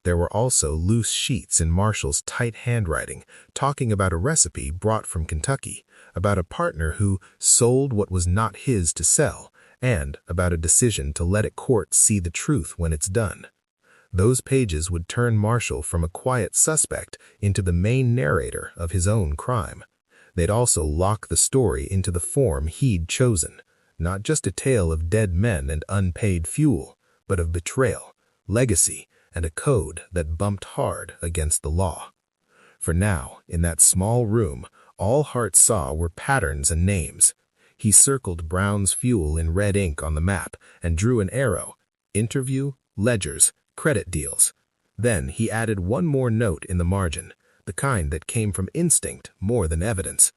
There were also loose sheets in Marshall's tight handwriting, talking about a recipe brought from Kentucky, about a partner who sold what was not his to sell, and about a decision to let a court see the truth when it's done. Those pages would turn Marshall from a quiet suspect into the main narrator of his own crime. They'd also lock the story into the form he'd chosen, not just a tale of dead men and unpaid fuel, but of betrayal, legacy, and a code that bumped hard against the law. For now, in that small room, all Hart saw were patterns and names. He circled Brown's fuel in red ink on the map and drew an arrow: interview, ledgers, credit deals. Then he added one more note in the margin, the kind that came from instinct more than evidence.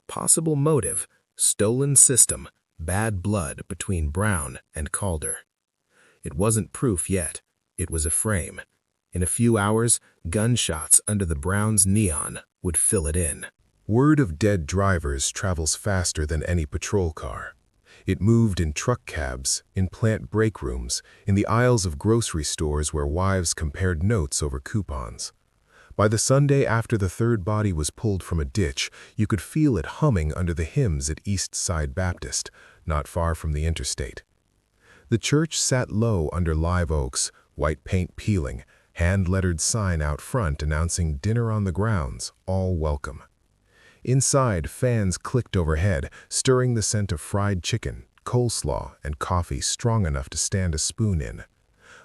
Possible motive: stolen system, bad blood between Brown and Calder. It wasn't proof yet. It was a frame. In a few hours, gunshots under the Browns' neon would fill it in. Word of dead drivers travels faster than any patrol car. It moved in truck cabs, in plant break rooms, in the aisles of grocery stores where wives compared notes over coupons. By the Sunday after the third body was pulled from a ditch, you could feel it humming under the hymns at East Side Baptist, not far from the interstate. The church sat low under live oaks, white paint peeling, hand-lettered sign out front announcing dinner on the grounds, all welcome. Inside, fans clicked overhead, stirring the scent of fried chicken, coleslaw, and coffee strong enough to stand a spoon in.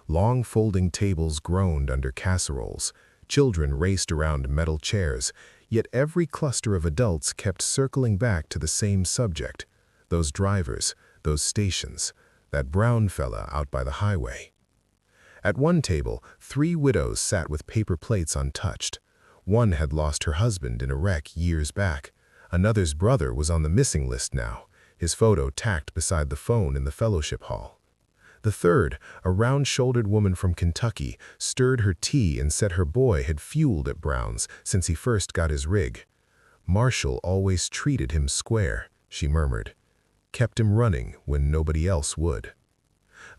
Long folding tables groaned under casseroles. Children raced around metal chairs, yet every cluster of adults kept circling back to the same subject. Those drivers, those stations, that brown fella out by the highway. At one table, 3 widows sat with paper plates untouched. One had lost her husband in a wreck years back. Another's brother was on the missing list now, his photo tacked beside the phone in the fellowship hall. The third, a round-shouldered woman from Kentucky, stirred her tea and said her boy had fueled at Brown's since he first got his rig. Marshall always treated him square, she murmured. Kept him running when nobody else would.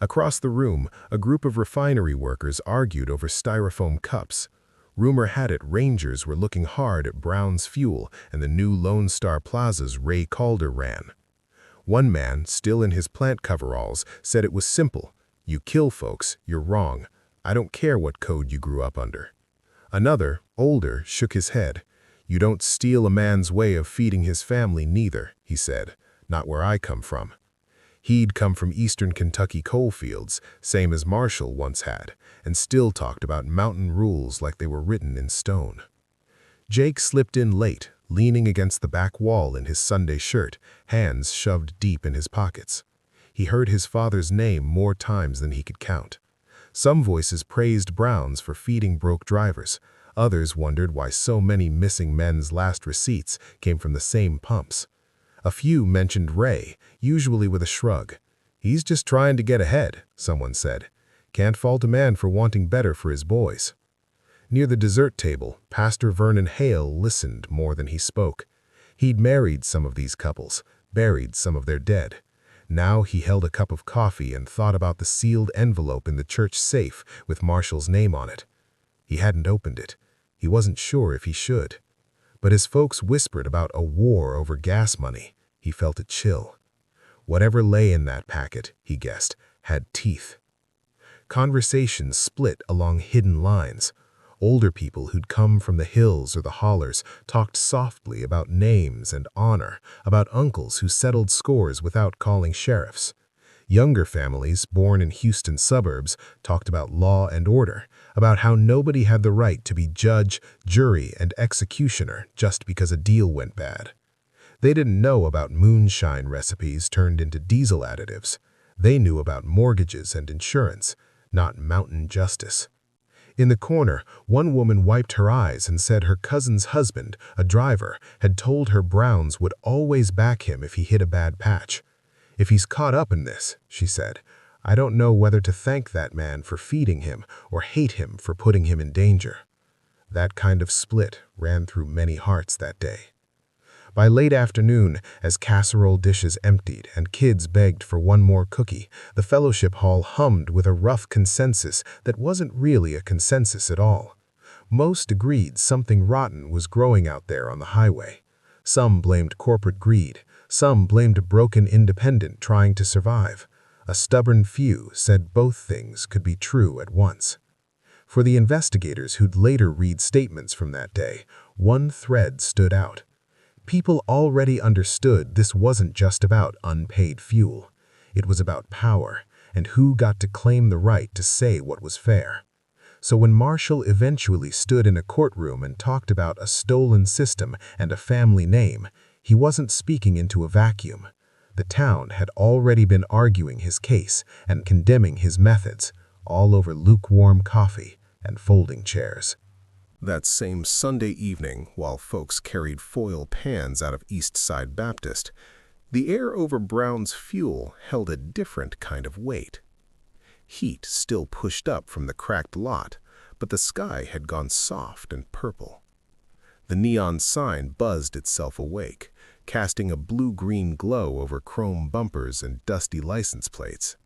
Across the room, a group of refinery workers argued over styrofoam cups. Rumor had it Rangers were looking hard at Brown's Fuel and the new Lone Star Plaza's Ray Calder ran. One man, still in his plant coveralls, said it was simple. You kill folks, you're wrong. I don't care what code you grew up under. Another, older, shook his head. You don't steal a man's way of feeding his family neither, he said. Not where I come from. He'd come from eastern Kentucky coal fields, same as Marshall once had, and still talked about mountain rules like they were written in stone. Jake slipped in late, leaning against the back wall in his Sunday shirt, hands shoved deep in his pockets. He heard his father's name more times than he could count. Some voices praised Brown's for feeding broke drivers. Others wondered why so many missing men's last receipts came from the same pumps. A few mentioned Ray, usually with a shrug. He's just trying to get ahead, someone said. Can't fault a man for wanting better for his boys. Near the dessert table, Pastor Vernon Hale listened more than he spoke. He'd married some of these couples, buried some of their dead. Now he held a cup of coffee and thought about the sealed envelope in the church safe with Marshall's name on it. He hadn't opened it. He wasn't sure if he should. But as folks whispered about a war over gas money, he felt a chill. Whatever lay in that packet, he guessed, had teeth. Conversations split along hidden lines. Older people who'd come from the hills or the hollers talked softly about names and honor, about uncles who settled scores without calling sheriffs. Younger families, born in Houston suburbs, talked about law and order, about how nobody had the right to be judge, jury, and executioner just because a deal went bad. They didn't know about moonshine recipes turned into diesel additives. They knew about mortgages and insurance, not mountain justice. In the corner, one woman wiped her eyes and said her cousin's husband, a driver, had told her Browns would always back him if he hit a bad patch. If he's caught up in this, she said, I don't know whether to thank that man for feeding him or hate him for putting him in danger. That kind of split ran through many hearts that day. By late afternoon, as casserole dishes emptied and kids begged for one more cookie, the fellowship hall hummed with a rough consensus that wasn't really a consensus at all. Most agreed something rotten was growing out there on the highway. Some blamed corporate greed. Some blamed a broken independent trying to survive. A stubborn few said both things could be true at once. For the investigators who'd later read statements from that day, one thread stood out. People already understood this wasn't just about unpaid fuel. It was about power and who got to claim the right to say what was fair. So when Marshall eventually stood in a courtroom and talked about a stolen system and a family name, he wasn't speaking into a vacuum. The town had already been arguing his case and condemning his methods, all over lukewarm coffee and folding chairs. That same Sunday evening, while folks carried foil pans out of East Side Baptist, the air over Brown's Fuel held a different kind of weight. Heat still pushed up from the cracked lot, but the sky had gone soft and purple. The neon sign buzzed itself awake, casting a blue-green glow over chrome bumpers and dusty license plates.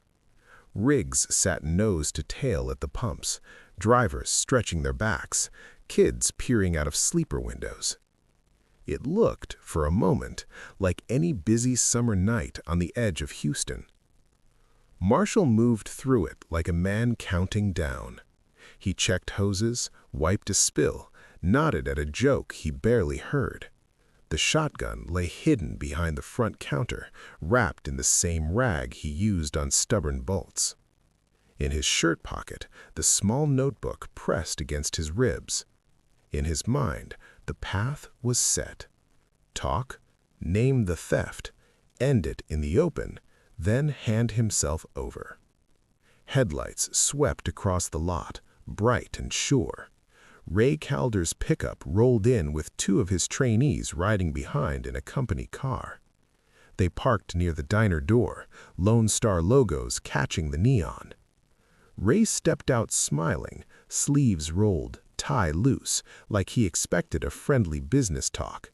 Rigs sat nose to tail at the pumps, drivers stretching their backs, kids peering out of sleeper windows. It looked, for a moment, like any busy summer night on the edge of Houston. Marshall moved through it like a man counting down. He checked hoses, wiped a spill, nodded at a joke he barely heard. The shotgun lay hidden behind the front counter, wrapped in the same rag he used on stubborn bolts. In his shirt pocket, the small notebook pressed against his ribs. In his mind, the path was set. Talk, name the theft, end it in the open, then hand himself over. Headlights swept across the lot, bright and sure. Ray Calder's pickup rolled in with two of his trainees riding behind in a company car. They parked near the diner door, Lone Star logos catching the neon. Ray stepped out smiling, sleeves rolled, tie loose, like he expected a friendly business talk.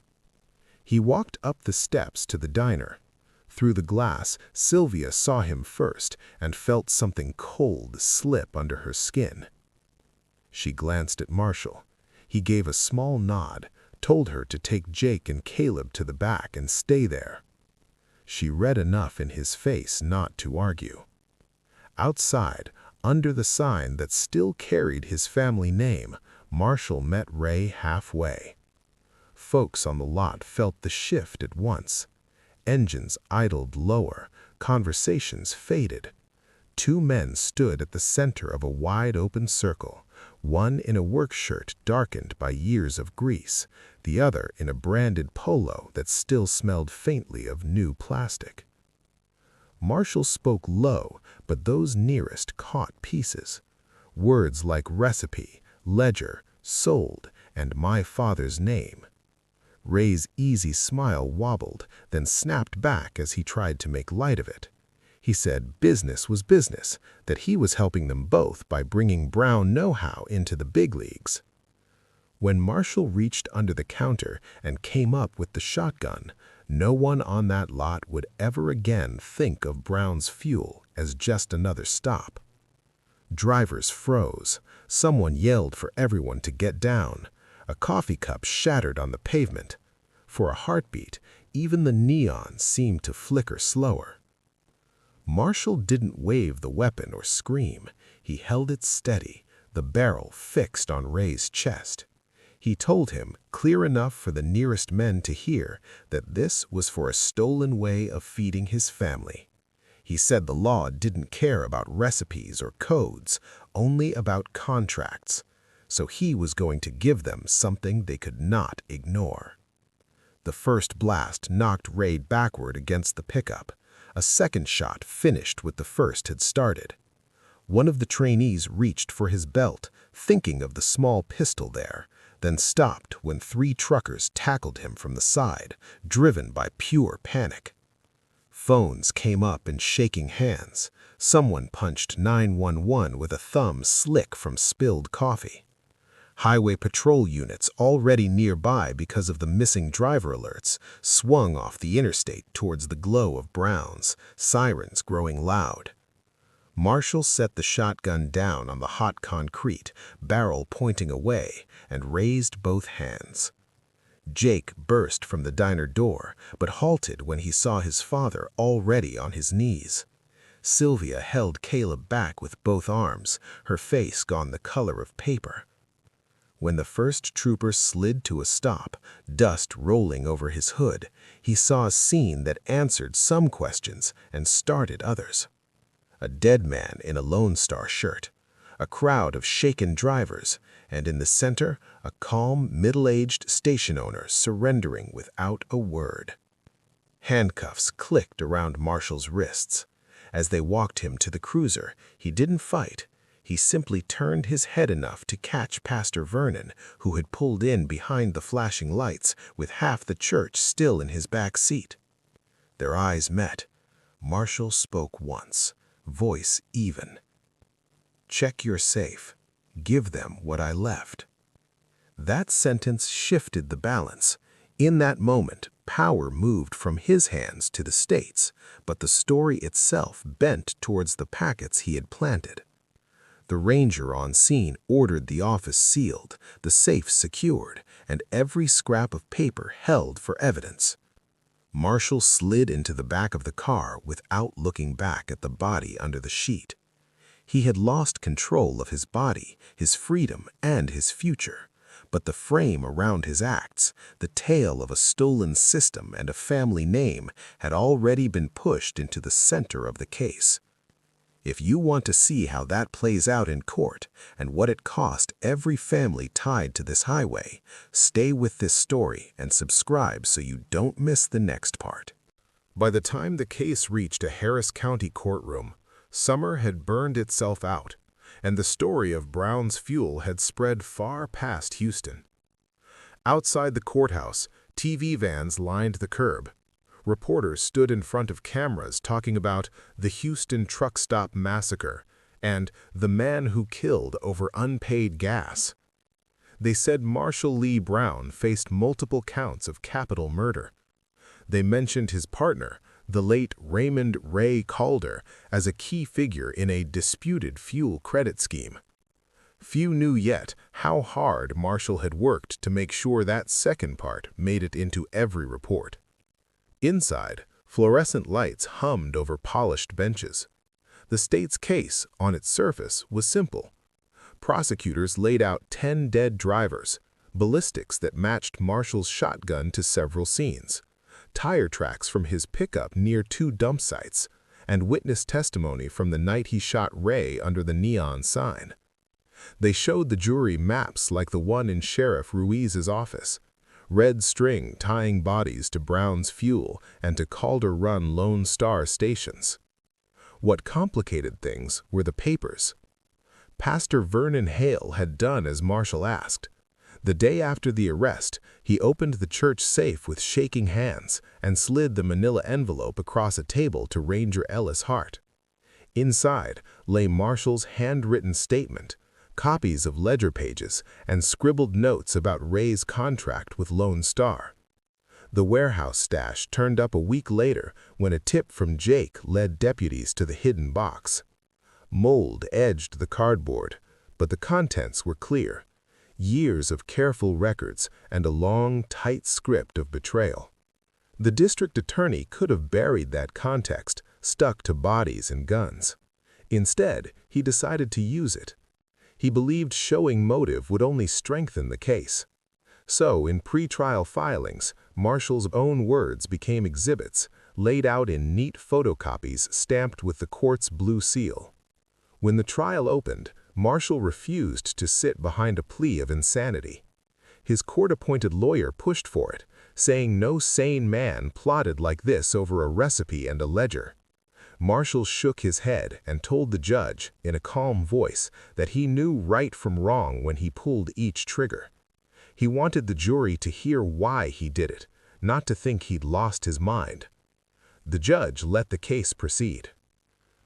He walked up the steps to the diner. Through the glass, Sylvia saw him first and felt something cold slip under her skin. She glanced at Marshall. He gave a small nod, told her to take Jake and Caleb to the back and stay there. She read enough in his face not to argue. Outside, under the sign that still carried his family name, Marshall met Ray halfway. Folks on the lot felt the shift at once. Engines idled lower, conversations faded. Two men stood at the center of a wide-open circle, one in a work shirt darkened by years of grease, the other in a branded polo that still smelled faintly of new plastic. Marshall spoke low, but those nearest caught pieces. Words like recipe, ledger, sold, and my father's name. Ray's easy smile wobbled, then snapped back as he tried to make light of it. He said business was business, that he was helping them both by bringing Brown know-how into the big leagues. When Marshall reached under the counter and came up with the shotgun, no one on that lot would ever again think of Brown's Fuel as just another stop. Drivers froze. Someone yelled for everyone to get down. A coffee cup shattered on the pavement. For a heartbeat, even the neon seemed to flicker slower. Marshall didn't wave the weapon or scream. He held it steady, the barrel fixed on Ray's chest. He told him, clear enough for the nearest men to hear, that this was for a stolen way of feeding his family. He said the law didn't care about recipes or codes, only about contracts. So he was going to give them something they could not ignore. The first blast knocked Ray backward against the pickup. A second shot finished what the first had started. One of the trainees reached for his belt, thinking of the small pistol there, then stopped when three truckers tackled him from the side, driven by pure panic. Phones came up in shaking hands. Someone punched 911 with a thumb slick from spilled coffee. Highway patrol units already nearby because of the missing driver alerts swung off the interstate towards the glow of Browns, sirens growing loud. Marshall set the shotgun down on the hot concrete, barrel pointing away, and raised both hands. Jake burst from the diner door, but halted when he saw his father already on his knees. Sylvia held Caleb back with both arms, her face gone the color of paper. When the first trooper slid to a stop, dust rolling over his hood, he saw a scene that answered some questions and started others. A dead man in a Lone Star shirt, a crowd of shaken drivers, and in the center, a calm, middle-aged station owner surrendering without a word. Handcuffs clicked around Marshall's wrists. As they walked him to the cruiser, he didn't fight. He simply turned his head enough to catch Pastor Vernon, who had pulled in behind the flashing lights with half the church still in his back seat. Their eyes met. Marshall spoke once, voice even. "Check your safe. Give them what I left." That sentence shifted the balance. In that moment, power moved from his hands to the state's, but the story itself bent towards the packets he had planted. The ranger on scene ordered the office sealed, the safe secured, and every scrap of paper held for evidence. Marshall slid into the back of the car without looking back at the body under the sheet. He had lost control of his body, his freedom, and his future. But the frame around his acts, the tale of a stolen system and a family name, had already been pushed into the center of the case. If you want to see how that plays out in court and what it cost every family tied to this highway, stay with this story and subscribe so you don't miss the next part. By the time the case reached a Harris County courtroom, summer had burned itself out, and the story of Brown's fuel had spread far past Houston. Outside the courthouse, TV vans lined the curb. Reporters stood in front of cameras talking about the Houston Truck Stop Massacre and the man who killed over unpaid gas. They said Marshall Lee Brown faced multiple counts of capital murder. They mentioned his partner, the late Raymond Ray Calder, as a key figure in a disputed fuel credit scheme. Few knew yet how hard Marshall had worked to make sure that second part made it into every report. Inside, fluorescent lights hummed over polished benches. The state's case, on its surface, was simple. Prosecutors laid out 10 dead drivers, ballistics that matched Marshall's shotgun to several scenes, tire tracks from his pickup near 2 dump sites, and witness testimony from the night he shot Ray under the neon sign. They showed the jury maps like the one in Sheriff Ruiz's office, red string tying bodies to Brown's fuel and to Calder Run Lone Star stations. What complicated things were the papers. Pastor Vernon Hale had done as Marshall asked. The day after the arrest, he opened the church safe with shaking hands and slid the manila envelope across a table to Ranger Ellis Hart. Inside lay Marshall's handwritten statement, copies of ledger pages, and scribbled notes about Ray's contract with Lone Star. The warehouse stash turned up a week later when a tip from Jake led deputies to the hidden box. Mold edged the cardboard, but the contents were clear. Years of careful records and a long, tight script of betrayal. The district attorney could have buried that context, stuck to bodies and guns. Instead, he decided to use it. He believed showing motive would only strengthen the case. So, in pre-trial filings, Marshall's own words became exhibits, laid out in neat photocopies stamped with the court's blue seal. When the trial opened, Marshall refused to sit behind a plea of insanity. His court-appointed lawyer pushed for it, saying no sane man plotted like this over a recipe and a ledger. Marshall shook his head and told the judge, in a calm voice, that he knew right from wrong when he pulled each trigger. He wanted the jury to hear why he did it, not to think he'd lost his mind. The judge let the case proceed.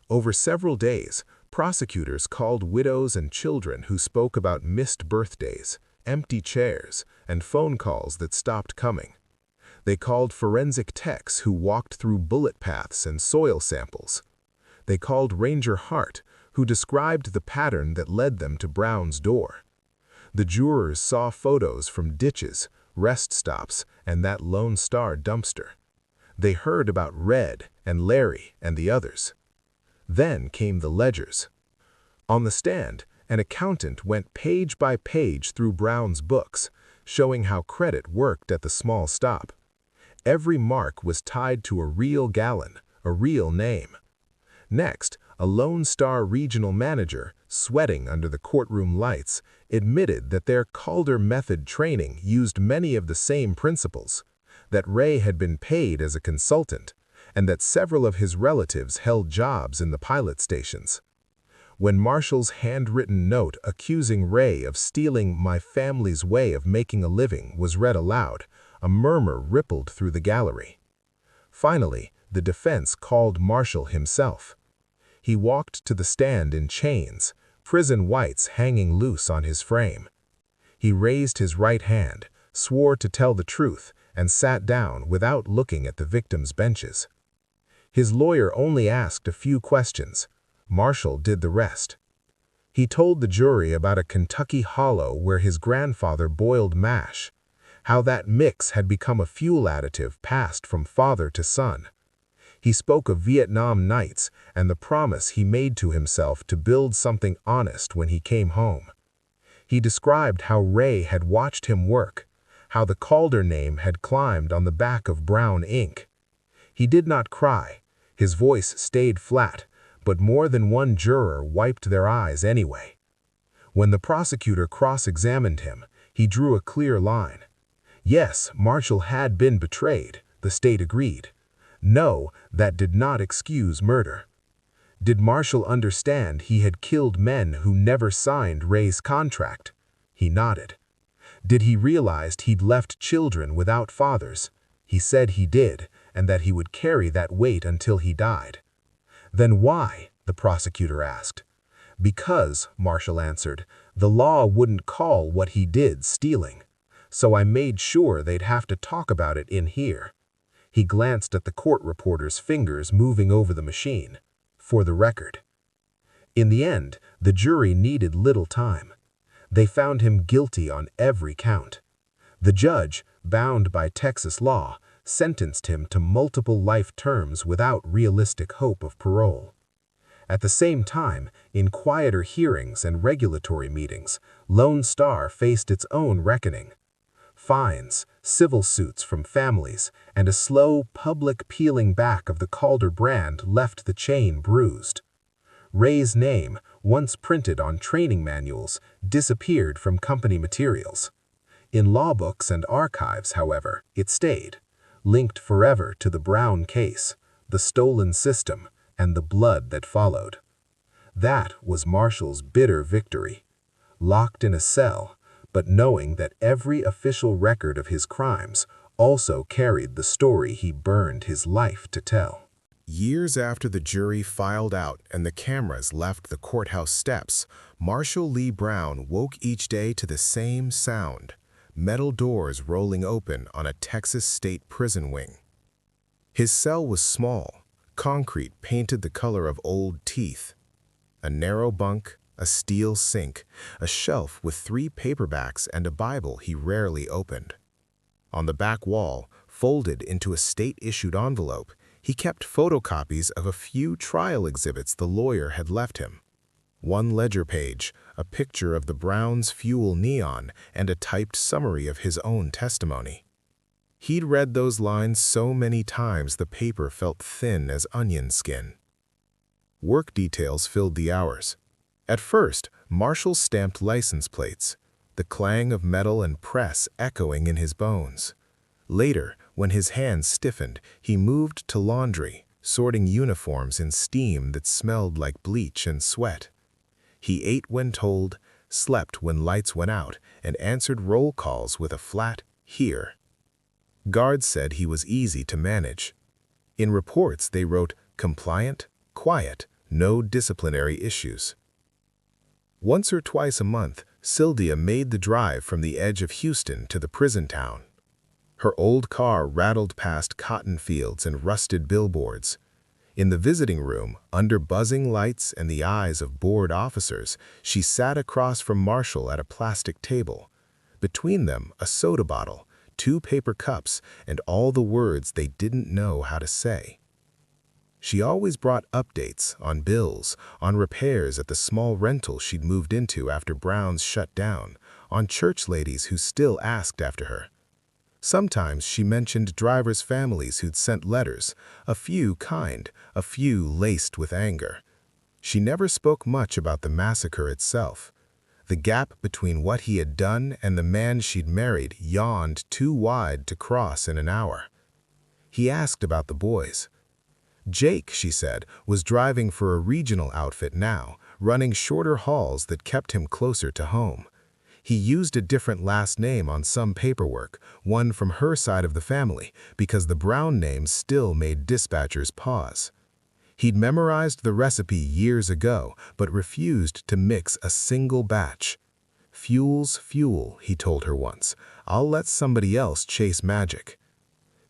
Over several days, prosecutors called widows and children who spoke about missed birthdays, empty chairs, and phone calls that stopped coming. They called forensic techs who walked through bullet paths and soil samples. They called Ranger Hart, who described the pattern that led them to Brown's door. The jurors saw photos from ditches, rest stops, and that Lone Star dumpster. They heard about Red and Larry and the others. Then came the ledgers. On the stand, an accountant went page by page through Brown's books, showing how credit worked at the small stop. Every mark was tied to a real gallon, a real name. Next, a Lone Star regional manager, sweating under the courtroom lights, admitted that their Calder method training used many of the same principles, that Ray had been paid as a consultant, and that several of his relatives held jobs in the pilot stations. When Marshall's handwritten note accusing Ray of stealing my family's way of making a living was read aloud, a murmur rippled through the gallery. Finally, the defense called Marshall himself. He walked to the stand in chains, prison whites hanging loose on his frame. He raised his right hand, swore to tell the truth, and sat down without looking at the victims' benches. His lawyer only asked a few questions. Marshall did the rest. He told the jury about a Kentucky hollow where his grandfather boiled mash, how that mix had become a fuel additive passed from father to son. He spoke of Vietnam nights and the promise he made to himself to build something honest when he came home. He described how Ray had watched him work, how the Calder name had climbed on the back of brown ink. He did not cry. His voice stayed flat, but more than one juror wiped their eyes anyway. When the prosecutor cross-examined him, he drew a clear line. Yes, Marshall had been betrayed, the state agreed. No, that did not excuse murder. Did Marshall understand he had killed men who never signed Ray's contract? He nodded. Did he realize he'd left children without fathers? He said he did, and that he would carry that weight until he died. Then why? The prosecutor asked. Because, Marshall answered, the law wouldn't call what he did stealing. So I made sure they'd have to talk about it in here. He glanced at the court reporter's fingers moving over the machine. For the record. In the end, the jury needed little time. They found him guilty on every count. The judge, bound by Texas law, sentenced him to multiple life terms without realistic hope of parole. At the same time, in quieter hearings and regulatory meetings, Lone Star faced its own reckoning. Fines, civil suits from families, and a slow, public peeling back of the Calder brand left the chain bruised. Ray's name, once printed on training manuals, disappeared from company materials. In law books and archives, however, it stayed, linked forever to the Brown case, the stolen system, and the blood that followed. That was Marshall's bitter victory. Locked in a cell, but knowing that every official record of his crimes also carried the story he burned his life to tell. Years after the jury filed out and the cameras left the courthouse steps, Marshall Lee Brown woke each day to the same sound, metal doors rolling open on a Texas state prison wing. His cell was small, concrete painted the color of old teeth. A narrow bunk, a steel sink, a shelf with 3 paperbacks and a Bible he rarely opened. On the back wall, folded into a state-issued envelope, he kept photocopies of a few trial exhibits the lawyer had left him. One ledger page, a picture of the Browns' fuel neon, and a typed summary of his own testimony. He'd read those lines so many times the paper felt thin as onion skin. Work details filled the hours. At first, Marshall stamped license plates, the clang of metal and press echoing in his bones. Later, when his hands stiffened, he moved to laundry, sorting uniforms in steam that smelled like bleach and sweat. He ate when told, slept when lights went out, and answered roll calls with a flat "here." Guards said he was easy to manage. In reports, they wrote, "compliant, quiet, no disciplinary issues." Once or twice a month, Sylvia made the drive from the edge of Houston to the prison town. Her old car rattled past cotton fields and rusted billboards. In the visiting room, under buzzing lights and the eyes of bored officers, she sat across from Marshall at a plastic table. Between them, a soda bottle, 2 paper cups, and all the words they didn't know how to say. She always brought updates on bills, on repairs at the small rental she'd moved into after Brown's shut down, on church ladies who still asked after her. Sometimes she mentioned drivers' families who'd sent letters, a few kind, a few laced with anger. She never spoke much about the massacre itself. The gap between what he had done and the man she'd married yawned too wide to cross in an hour. He asked about the boys. Jake, she said, was driving for a regional outfit now, running shorter hauls that kept him closer to home. He used a different last name on some paperwork, one from her side of the family, because the Brown name still made dispatchers pause. He'd memorized the recipe years ago, but refused to mix a single batch. "Fuel's fuel," he told her once. "I'll let somebody else chase magic."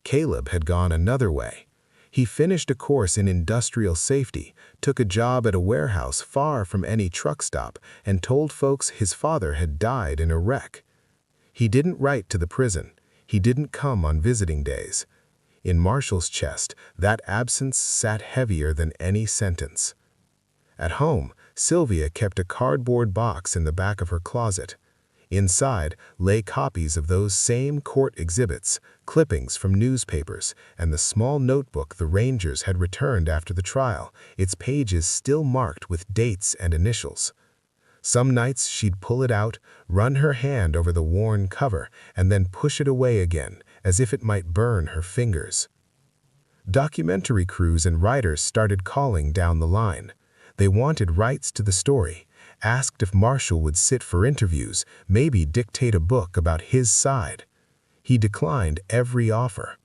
Caleb had gone another way. He finished a course in industrial safety, took a job at a warehouse far from any truck stop, and told folks his father had died in a wreck. He didn't write to the prison. He didn't come on visiting days. In Marshall's chest, that absence sat heavier than any sentence. At home, Sylvia kept a cardboard box in the back of her closet. Inside lay copies of those same court exhibits, clippings from newspapers, and the small notebook the Rangers had returned after the trial, its pages still marked with dates and initials. Some nights she'd pull it out, run her hand over the worn cover, and then push it away again, as if it might burn her fingers. Documentary crews and writers started calling down the line. They wanted rights to the story, asked if Marshall would sit for interviews, maybe dictate a book about his side. He declined every offer.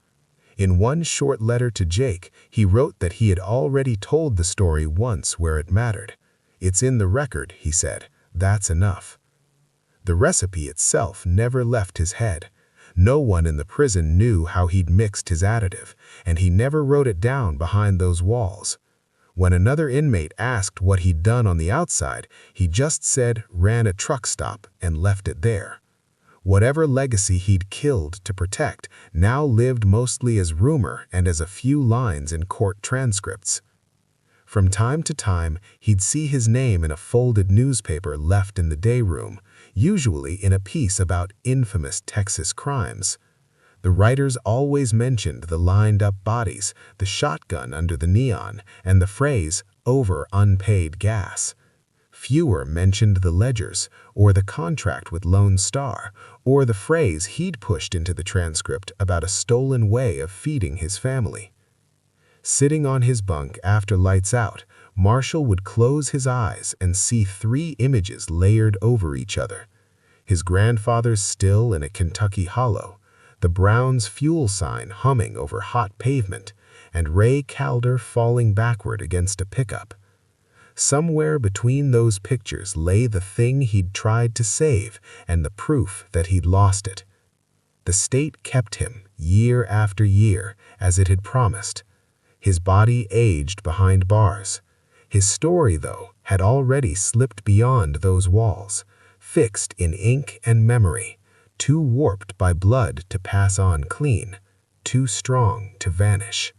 In one short letter to Jake, he wrote that he had already told the story once where it mattered. "It's in the record," he said. "That's enough." The recipe itself never left his head. No one in the prison knew how he'd mixed his additive, and he never wrote it down behind those walls. When another inmate asked what he'd done on the outside, he just said ran a truck stop and left it there. Whatever legacy he'd killed to protect now lived mostly as rumor and as a few lines in court transcripts. From time to time, he'd see his name in a folded newspaper left in the day room, usually in a piece about infamous Texas crimes. The writers always mentioned the lined-up bodies, the shotgun under the neon, and the phrase, "over unpaid gas." Fewer mentioned the ledgers, or the contract with Lone Star, or the phrase he'd pushed into the transcript about a stolen way of feeding his family. Sitting on his bunk after lights out, Marshall would close his eyes and see 3 images layered over each other. His grandfather's still in a Kentucky hollow, the Browns' fuel sign humming over hot pavement, and Ray Calder falling backward against a pickup. Somewhere between those pictures lay the thing he'd tried to save and the proof that he'd lost it. The state kept him, year after year, as it had promised. His body aged behind bars. His story, though, had already slipped beyond those walls, fixed in ink and memory, too warped by blood to pass on clean, too strong to vanish.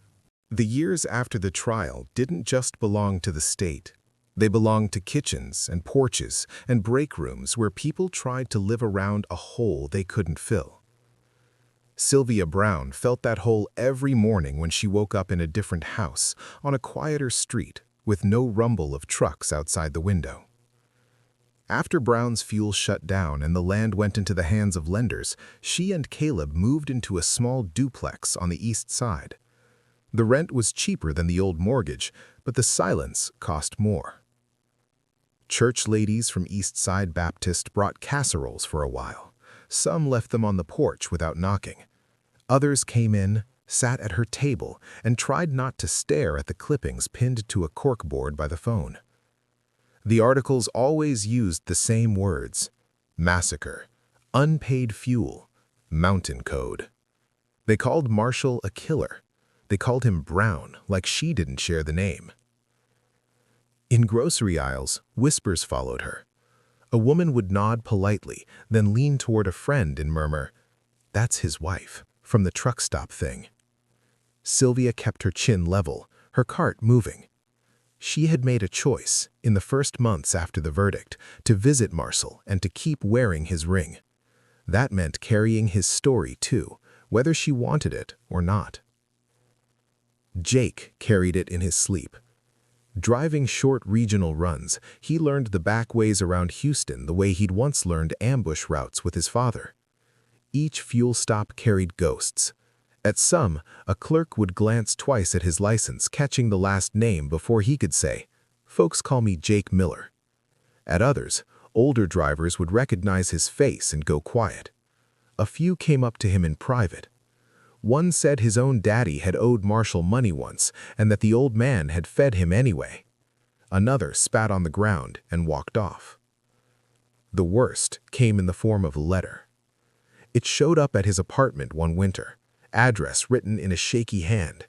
The years after the trial didn't just belong to the state. They belonged to kitchens and porches and break rooms where people tried to live around a hole they couldn't fill. Sylvia Brown felt that hole every morning when she woke up in a different house, on a quieter street, with no rumble of trucks outside the window. After Brown's fuel shut down and the land went into the hands of lenders, she and Caleb moved into a small duplex on the east side. The rent was cheaper than the old mortgage, but the silence cost more. Church ladies from East Side Baptist brought casseroles for a while. Some left them on the porch without knocking. Others came in, sat at her table, and tried not to stare at the clippings pinned to a corkboard by the phone. The articles always used the same words: massacre, unpaid fuel, mountain code. They called Marshall a killer. They called him Brown, like she didn't share the name. In grocery aisles, whispers followed her. A woman would nod politely, then lean toward a friend and murmur, "That's his wife, from the truck stop thing." Sylvia kept her chin level, her cart moving. She had made a choice, in the first months after the verdict, to visit Marshall and to keep wearing his ring. That meant carrying his story too, whether she wanted it or not. Jake carried it in his sleep. Driving short regional runs, he learned the back ways around Houston the way he'd once learned ambush routes with his father. Each fuel stop carried ghosts. At some, a clerk would glance twice at his license, catching the last name before he could say, "Folks call me Jake Miller." At others, older drivers would recognize his face and go quiet. A few came up to him in private. One said his own daddy had owed Marshall money once and that the old man had fed him anyway. Another spat on the ground and walked off. The worst came in the form of a letter. It showed up at his apartment one winter, address written in a shaky hand.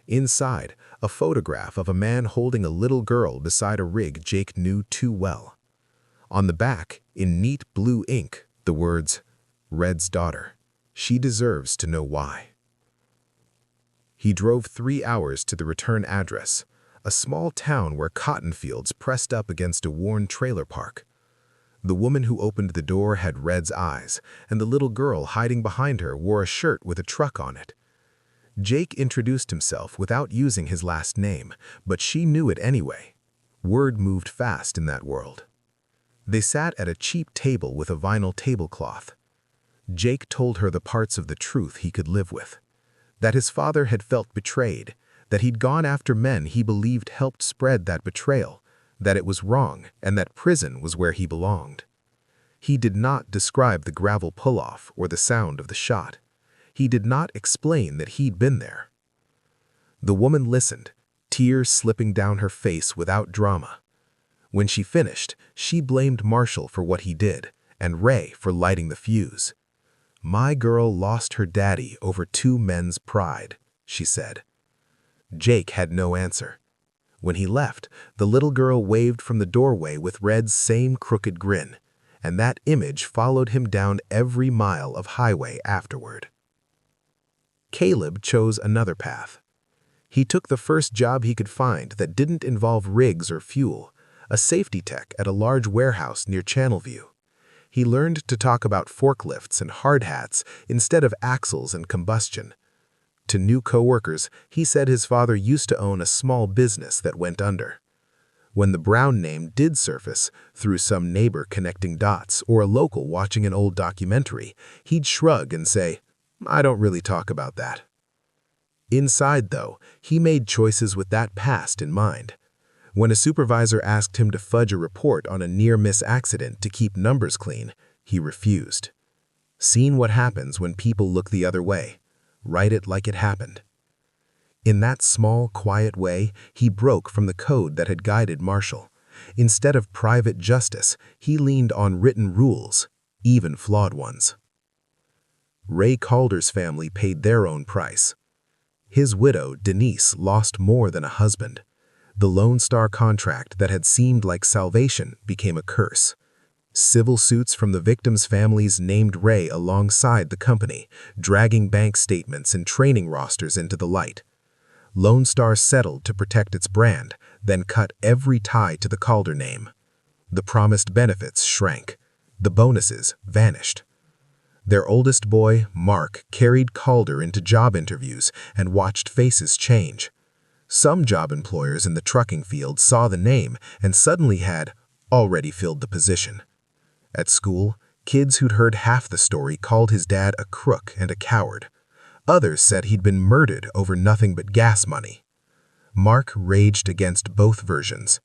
Inside, a photograph of a man holding a little girl beside a rig Jake knew too well. On the back, in neat blue ink, the words, "Red's daughter. She deserves to know why." He drove 3 hours to the return address, a small town where cotton fields pressed up against a worn trailer park. The woman who opened the door had Red's eyes, and the little girl hiding behind her wore a shirt with a truck on it. Jake introduced himself without using his last name, but she knew it anyway. Word moved fast in that world. They sat at a cheap table with a vinyl tablecloth. Jake told her the parts of the truth he could live with. That his father had felt betrayed, that he'd gone after men he believed helped spread that betrayal, that it was wrong and that prison was where he belonged. He did not describe the gravel pull-off or the sound of the shot. He did not explain that he'd been there. The woman listened, tears slipping down her face without drama. When she finished, she blamed Marshall for what he did and Ray for lighting the fuse. "My girl lost her daddy over 2 men's pride," she said. Jake had no answer. When he left, the little girl waved from the doorway with Red's same crooked grin, and that image followed him down every mile of highway afterward. Caleb chose another path. He took the first job he could find that didn't involve rigs or fuel, a safety tech at a large warehouse near Channelview. He learned to talk about forklifts and hard hats instead of axles and combustion. To new coworkers, he said his father used to own a small business that went under. When the Brown name did surface, through some neighbor connecting dots or a local watching an old documentary, he'd shrug and say, "I don't really talk about that." Inside, though, he made choices with that past in mind. When a supervisor asked him to fudge a report on a near-miss accident to keep numbers clean, he refused. Seen what happens when people look the other way. Write it like it happened. In that small, quiet way, he broke from the code that had guided Marshall. Instead of private justice, he leaned on written rules, even flawed ones. Ray Calder's family paid their own price. His widow, Denise, lost more than a husband. The Lone Star contract that had seemed like salvation became a curse. Civil suits from the victims' families named Ray alongside the company, dragging bank statements and training rosters into the light. Lone Star settled to protect its brand, then cut every tie to the Calder name. The promised benefits shrank. The bonuses vanished. Their oldest boy, Mark, carried Calder into job interviews and watched faces change. Some job employers in the trucking field saw the name and suddenly had already filled the position. At school, kids who'd heard half the story called his dad a crook and a coward. Others said he'd been murdered over nothing but gas money. Mark raged against both versions.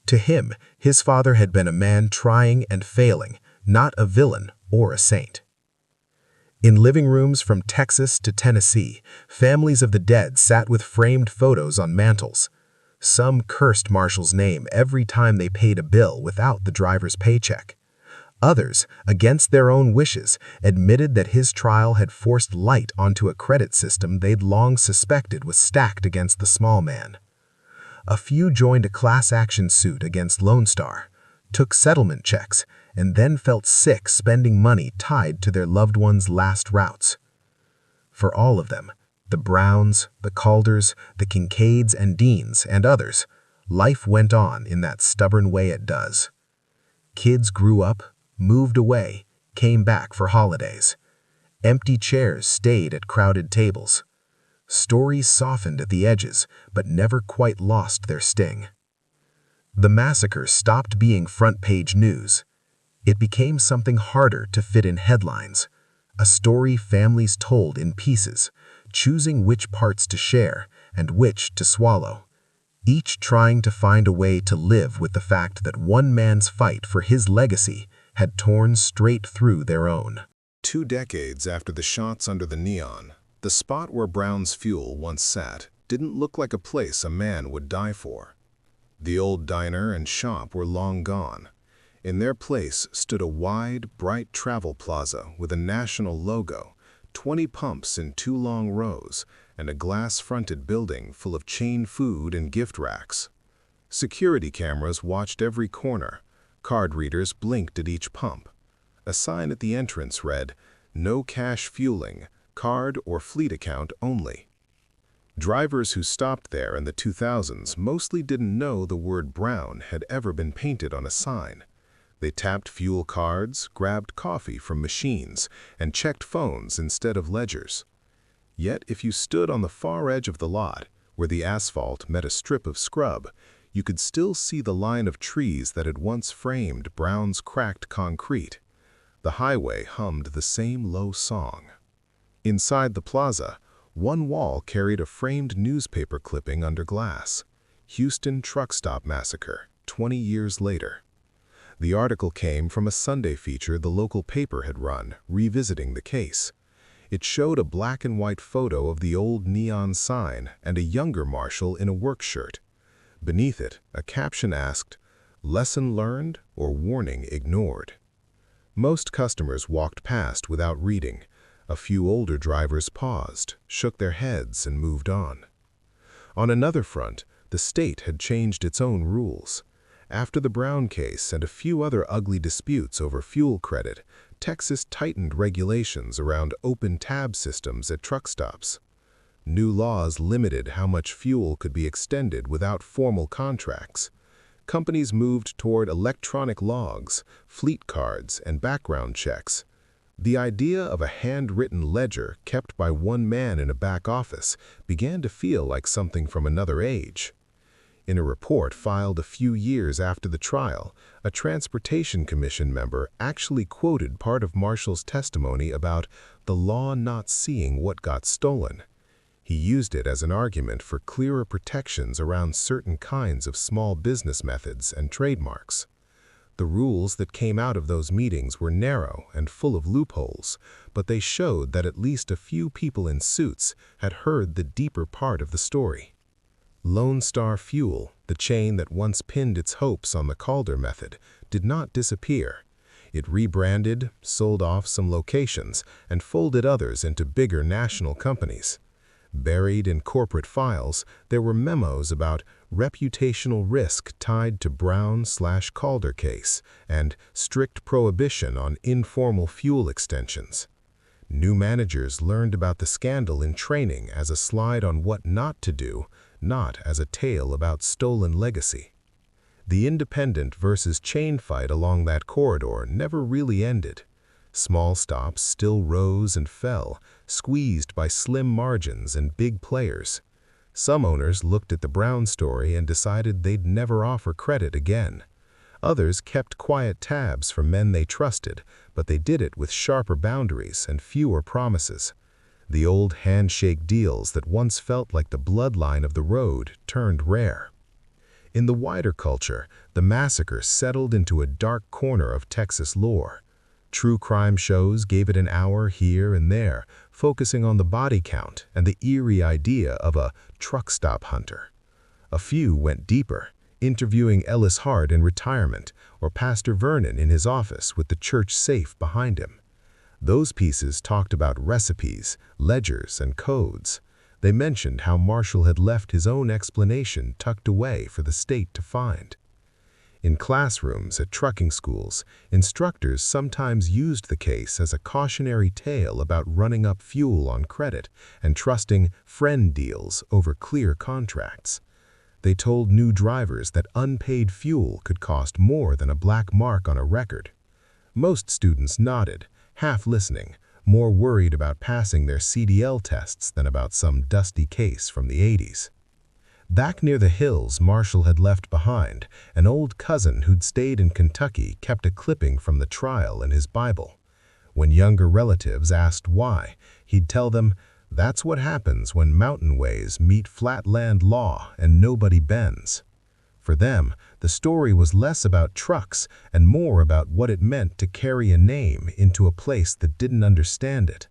To him, his father had been a man trying and failing, not a villain or a saint. In living rooms from Texas to Tennessee, families of the dead sat with framed photos on mantels. Some cursed Marshall's name every time they paid a bill without the driver's paycheck. Others, against their own wishes, admitted that his trial had forced light onto a credit system they'd long suspected was stacked against the small man. A few joined a class action suit against Lone Star, took settlement checks, and then felt sick spending money tied to their loved ones' last routes. For all of them, the Browns, the Calders, the Kincaids and Deans, and others, life went on in that stubborn way it does. Kids grew up, moved away, came back for holidays. Empty chairs stayed at crowded tables. Stories softened at the edges, but never quite lost their sting. The massacre stopped being front-page news. It became something harder to fit in headlines, a story families told in pieces, choosing which parts to share and which to swallow, each trying to find a way to live with the fact that one man's fight for his legacy had torn straight through their own. 2 decades after the shots under the neon, the spot where Brown's Fuel once sat didn't look like a place a man would die for. The old diner and shop were long gone. In their place stood a wide, bright travel plaza with a national logo, 20 pumps in 2 long rows, and a glass-fronted building full of chain food and gift racks. Security cameras watched every corner. Card readers blinked at each pump. A sign at the entrance read, "No cash fueling, card or fleet account only." Drivers who stopped there in the 2000s mostly didn't know the word brown had ever been painted on a sign. They tapped fuel cards, grabbed coffee from machines, and checked phones instead of ledgers. Yet if you stood on the far edge of the lot, where the asphalt met a strip of scrub, you could still see the line of trees that had once framed Brown's cracked concrete. The highway hummed the same low song. Inside the plaza, one wall carried a framed newspaper clipping under glass. Houston Truck Stop Massacre, 20 years later. The article came from a Sunday feature the local paper had run, revisiting the case. It showed a black and white photo of the old neon sign and a younger marshal in a work shirt. Beneath it, a caption asked, "Lesson learned or warning ignored?" Most customers walked past without reading. A few older drivers paused, shook their heads, and moved on. On another front, the state had changed its own rules. After the Brown case and a few other ugly disputes over fuel credit, Texas tightened regulations around open tab systems at truck stops. New laws limited how much fuel could be extended without formal contracts. Companies moved toward electronic logs, fleet cards, and background checks. The idea of a handwritten ledger kept by one man in a back office began to feel like something from another age. In a report filed a few years after the trial, a Transportation Commission member actually quoted part of Marshall's testimony about the law not seeing what got stolen. He used it as an argument for clearer protections around certain kinds of small business methods and trademarks. The rules that came out of those meetings were narrow and full of loopholes, but they showed that at least a few people in suits had heard the deeper part of the story. Lone Star Fuel, the chain that once pinned its hopes on the Calder method, did not disappear. It rebranded, sold off some locations, and folded others into bigger national companies. Buried in corporate files, there were memos about reputational risk tied to Brown/Calder case and strict prohibition on informal fuel extensions. New managers learned about the scandal in training as a slide on what not to do, not as a tale about stolen legacy. The independent versus chain fight along that corridor never really ended. Small stops still rose and fell, squeezed by slim margins and big players. Some owners looked at the Brown story and decided they'd never offer credit again. Others kept quiet tabs for men they trusted, but they did it with sharper boundaries and fewer promises. The old handshake deals that once felt like the bloodline of the road turned rare. In the wider culture, the massacre settled into a dark corner of Texas lore. True crime shows gave it an hour here and there, focusing on the body count and the eerie idea of a truck stop hunter. A few went deeper, interviewing Ellis Hart in retirement or Pastor Vernon in his office with the church safe behind him. Those pieces talked about recipes, ledgers, and codes. They mentioned how Marshall had left his own explanation tucked away for the state to find. In classrooms at trucking schools, instructors sometimes used the case as a cautionary tale about running up fuel on credit and trusting friend deals over clear contracts. They told new drivers that unpaid fuel could cost more than a black mark on a record. Most students nodded, half listening, more worried about passing their CDL tests than about some dusty case from the 80s. Back near the hills Marshall had left behind, an old cousin who'd stayed in Kentucky kept a clipping from the trial in his Bible. When younger relatives asked why, he'd tell them, "That's what happens when mountain ways meet flatland law and nobody bends." For them, the story was less about trucks and more about what it meant to carry a name into a place that didn't understand it.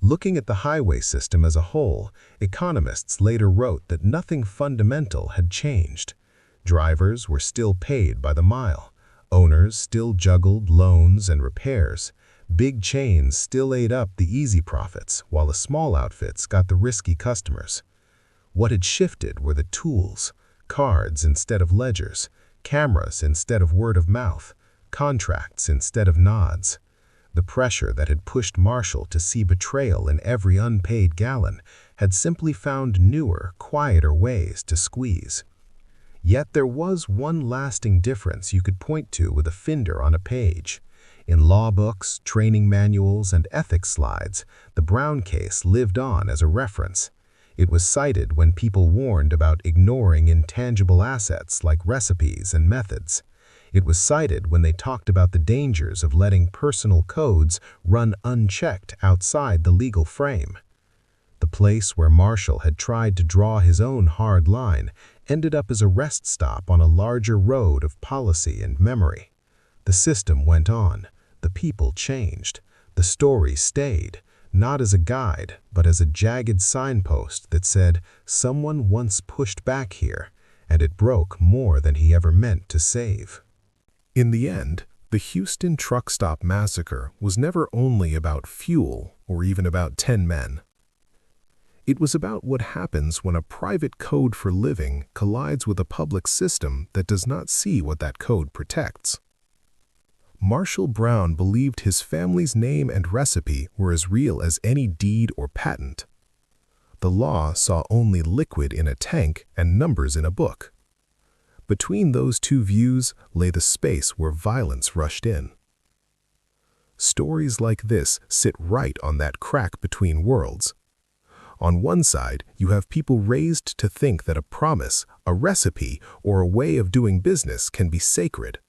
Looking at the highway system as a whole, economists later wrote that nothing fundamental had changed. Drivers were still paid by the mile. Owners still juggled loans and repairs. Big chains still ate up the easy profits, while the small outfits got the risky customers. What had shifted were the tools: cards instead of ledgers, cameras instead of word of mouth, contracts instead of nods. The pressure that had pushed Marshall to see betrayal in every unpaid gallon had simply found newer, quieter ways to squeeze. Yet there was one lasting difference you could point to with a finger on a page. In law books, training manuals, and ethics slides, the Brown case lived on as a reference. It was cited when people warned about ignoring intangible assets like recipes and methods. It was cited when they talked about the dangers of letting personal codes run unchecked outside the legal frame. The place where Marshall had tried to draw his own hard line ended up as a rest stop on a larger road of policy and memory. The system went on. The people changed. The story stayed, not as a guide, but as a jagged signpost that said, someone once pushed back here, and it broke more than he ever meant to save. In the end, the Houston Truck Stop Massacre was never only about fuel or even about 10 men. It was about what happens when a private code for living collides with a public system that does not see what that code protects. Marshall Brown believed his family's name and recipe were as real as any deed or patent. The law saw only liquid in a tank and numbers in a book. Between those two views lay the space where violence rushed in. Stories like this sit right on that crack between worlds. On one side, you have people raised to think that a promise, a recipe, or a way of doing business can be sacred.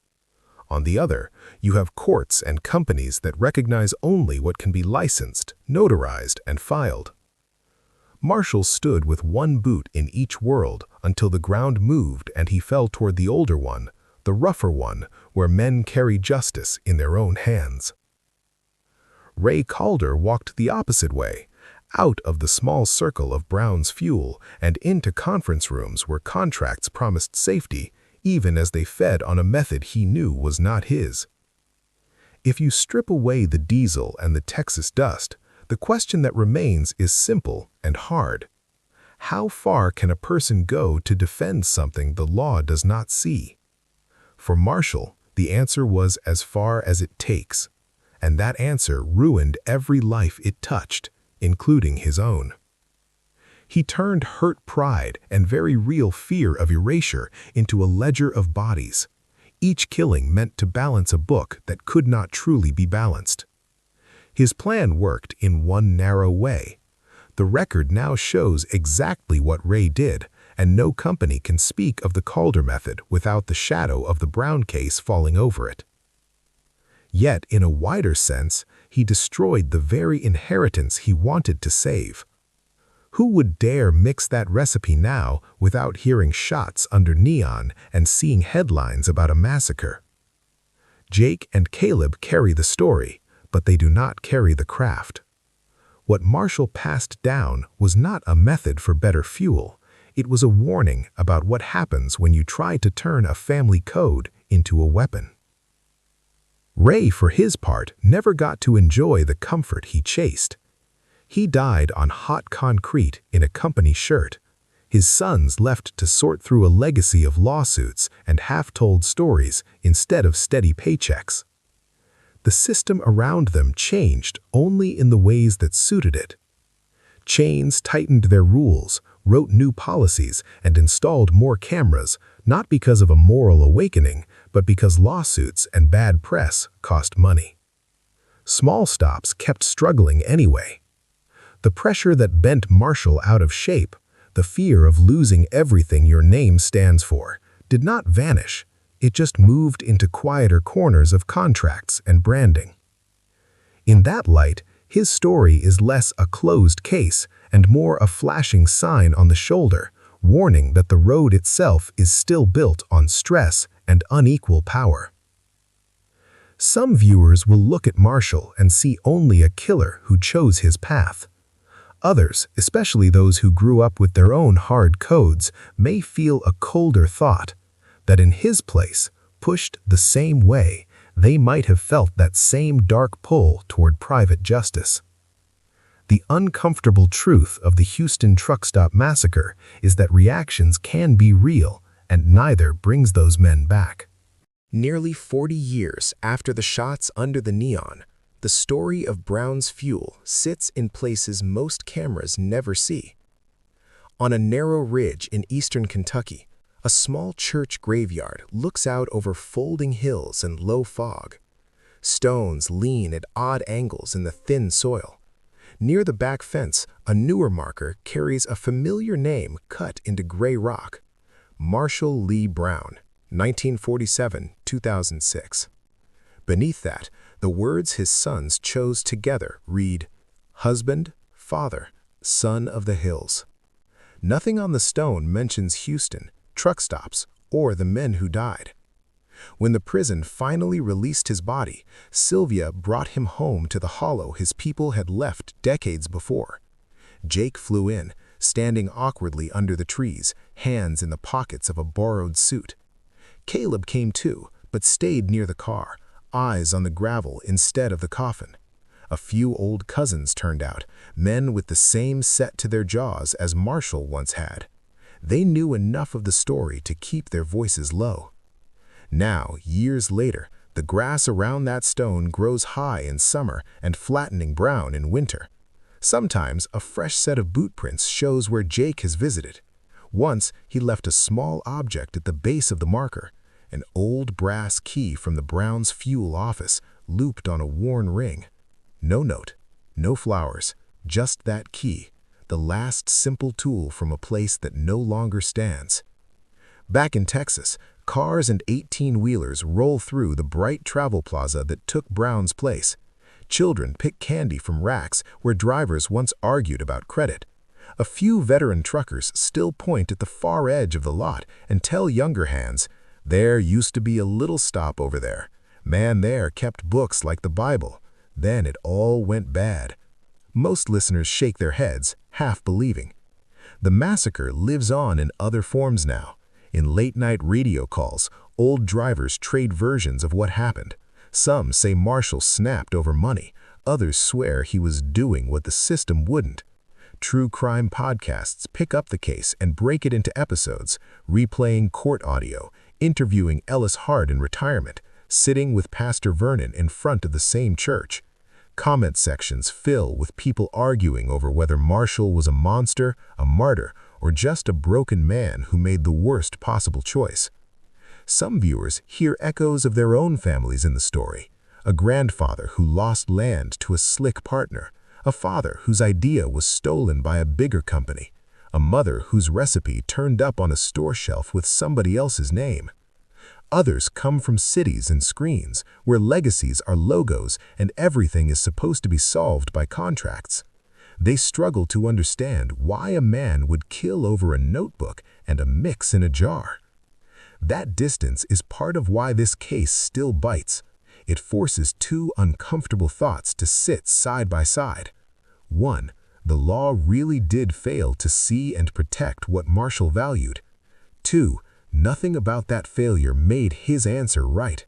On the other, you have courts and companies that recognize only what can be licensed, notarized, and filed. Marshall stood with one boot in each world until the ground moved and he fell toward the older one, the rougher one, where men carry justice in their own hands. Ray Calder walked the opposite way, out of the small circle of Brown's fuel and into conference rooms where contracts promised safety, even as they fed on a method he knew was not his. If you strip away the diesel and the Texas dust, the question that remains is simple and hard. How far can a person go to defend something the law does not see? For Marshall, the answer was as far as it takes, and that answer ruined every life it touched, including his own. He turned hurt pride and very real fear of erasure into a ledger of bodies. Each killing meant to balance a book that could not truly be balanced. His plan worked in one narrow way. The record now shows exactly what Ray did, and no company can speak of the Calder method without the shadow of the Brown case falling over it. Yet, in a wider sense, he destroyed the very inheritance he wanted to save. Who would dare mix that recipe now without hearing shots under neon and seeing headlines about a massacre? Jake and Caleb carry the story, but they do not carry the craft. What Marshall passed down was not a method for better fuel. It was a warning about what happens when you try to turn a family code into a weapon. Ray, for his part, never got to enjoy the comfort he chased. He died on hot concrete in a company shirt. His sons left to sort through a legacy of lawsuits and half-told stories instead of steady paychecks. The system around them changed only in the ways that suited it. Chains tightened their rules, wrote new policies, and installed more cameras, not because of a moral awakening, but because lawsuits and bad press cost money. Small stops kept struggling anyway. The pressure that bent Marshall out of shape, the fear of losing everything your name stands for, did not vanish. It just moved into quieter corners of contracts and branding. In that light, his story is less a closed case and more a flashing sign on the shoulder, warning that the road itself is still built on stress and unequal power. Some viewers will look at Marshall and see only a killer who chose his path. Others, especially those who grew up with their own hard codes, may feel a colder thought, that in his place, pushed the same way, they might have felt that same dark pull toward private justice. The uncomfortable truth of the Houston Truck Stop Massacre is that reactions can be real, and neither brings those men back. Nearly 40 years after the shots under the neon, the story of Brown's fuel sits in places most cameras never see. On a narrow ridge in eastern Kentucky, a small church graveyard looks out over folding hills and low fog. Stones lean at odd angles in the thin soil. Near the back fence, a newer marker carries a familiar name cut into gray rock: Marshall Lee Brown, 1947-2006. Beneath that, the words his sons chose together read, "Husband, Father, Son of the Hills." Nothing on the stone mentions Houston, truck stops, or the men who died. When the prison finally released his body, Sylvia brought him home to the hollow his people had left decades before. Jake flew in, standing awkwardly under the trees, hands in the pockets of a borrowed suit. Caleb came too, but stayed near the car, eyes on the gravel instead of the coffin. A few old cousins turned out, men with the same set to their jaws as Marshall once had. They knew enough of the story to keep their voices low. Now, years later, the grass around that stone grows high in summer and flattening brown in winter. Sometimes a fresh set of boot prints shows where Jake has visited. Once, he left a small object at the base of the marker, an old brass key from the Brown's fuel office, looped on a worn ring. No note, no flowers, just that key, the last simple tool from a place that no longer stands. Back in Texas, cars and 18-wheelers roll through the bright travel plaza that took Brown's place. Children pick candy from racks where drivers once argued about credit. A few veteran truckers still point at the far edge of the lot and tell younger hands, "There used to be a little stop over there. Man there kept books like the Bible. Then it all went bad." Most listeners shake their heads, half believing. The massacre lives on in other forms now. In late-night radio calls, old drivers trade versions of what happened. Some say Marshall snapped over money. Others swear he was doing what the system wouldn't. True crime podcasts pick up the case and break it into episodes, replaying court audio, interviewing Ellis Hart in retirement, sitting with Pastor Vernon in front of the same church. Comment sections fill with people arguing over whether Marshall was a monster, a martyr, or just a broken man who made the worst possible choice. Some viewers hear echoes of their own families in the story: a grandfather who lost land to a slick partner, a father whose idea was stolen by a bigger company, a mother whose recipe turned up on a store shelf with somebody else's name. Others come from cities and screens, where legacies are logos and everything is supposed to be solved by contracts. They struggle to understand why a man would kill over a notebook and a mix in a jar. That distance is part of why this case still bites. It forces two uncomfortable thoughts to sit side by side. One, the law really did fail to see and protect what Marshall valued. Two, nothing about that failure made his answer right.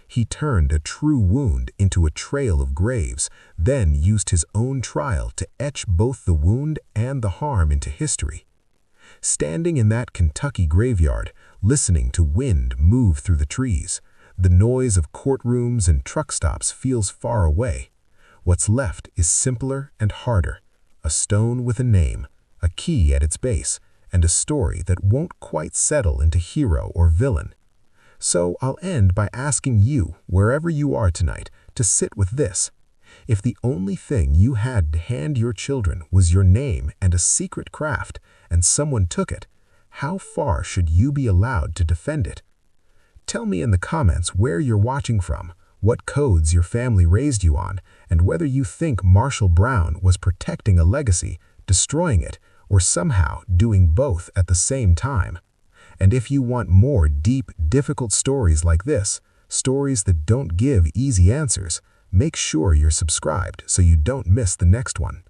He turned a true wound into a trail of graves, then used his own trial to etch both the wound and the harm into history. Standing in that Kentucky graveyard, listening to wind move through the trees, the noise of courtrooms and truck stops feels far away. What's left is simpler and harder: a stone with a name, a key at its base, and a story that won't quite settle into hero or villain. So I'll end by asking you, wherever you are tonight, to sit with this. If the only thing you had to hand your children was your name and a secret craft, and someone took it, how far should you be allowed to defend it? Tell me in the comments where you're watching from, what codes your family raised you on, and whether you think Marshall Brown was protecting a legacy, destroying it, or somehow doing both at the same time. And if you want more deep, difficult stories like this, stories that don't give easy answers, make sure you're subscribed so you don't miss the next one.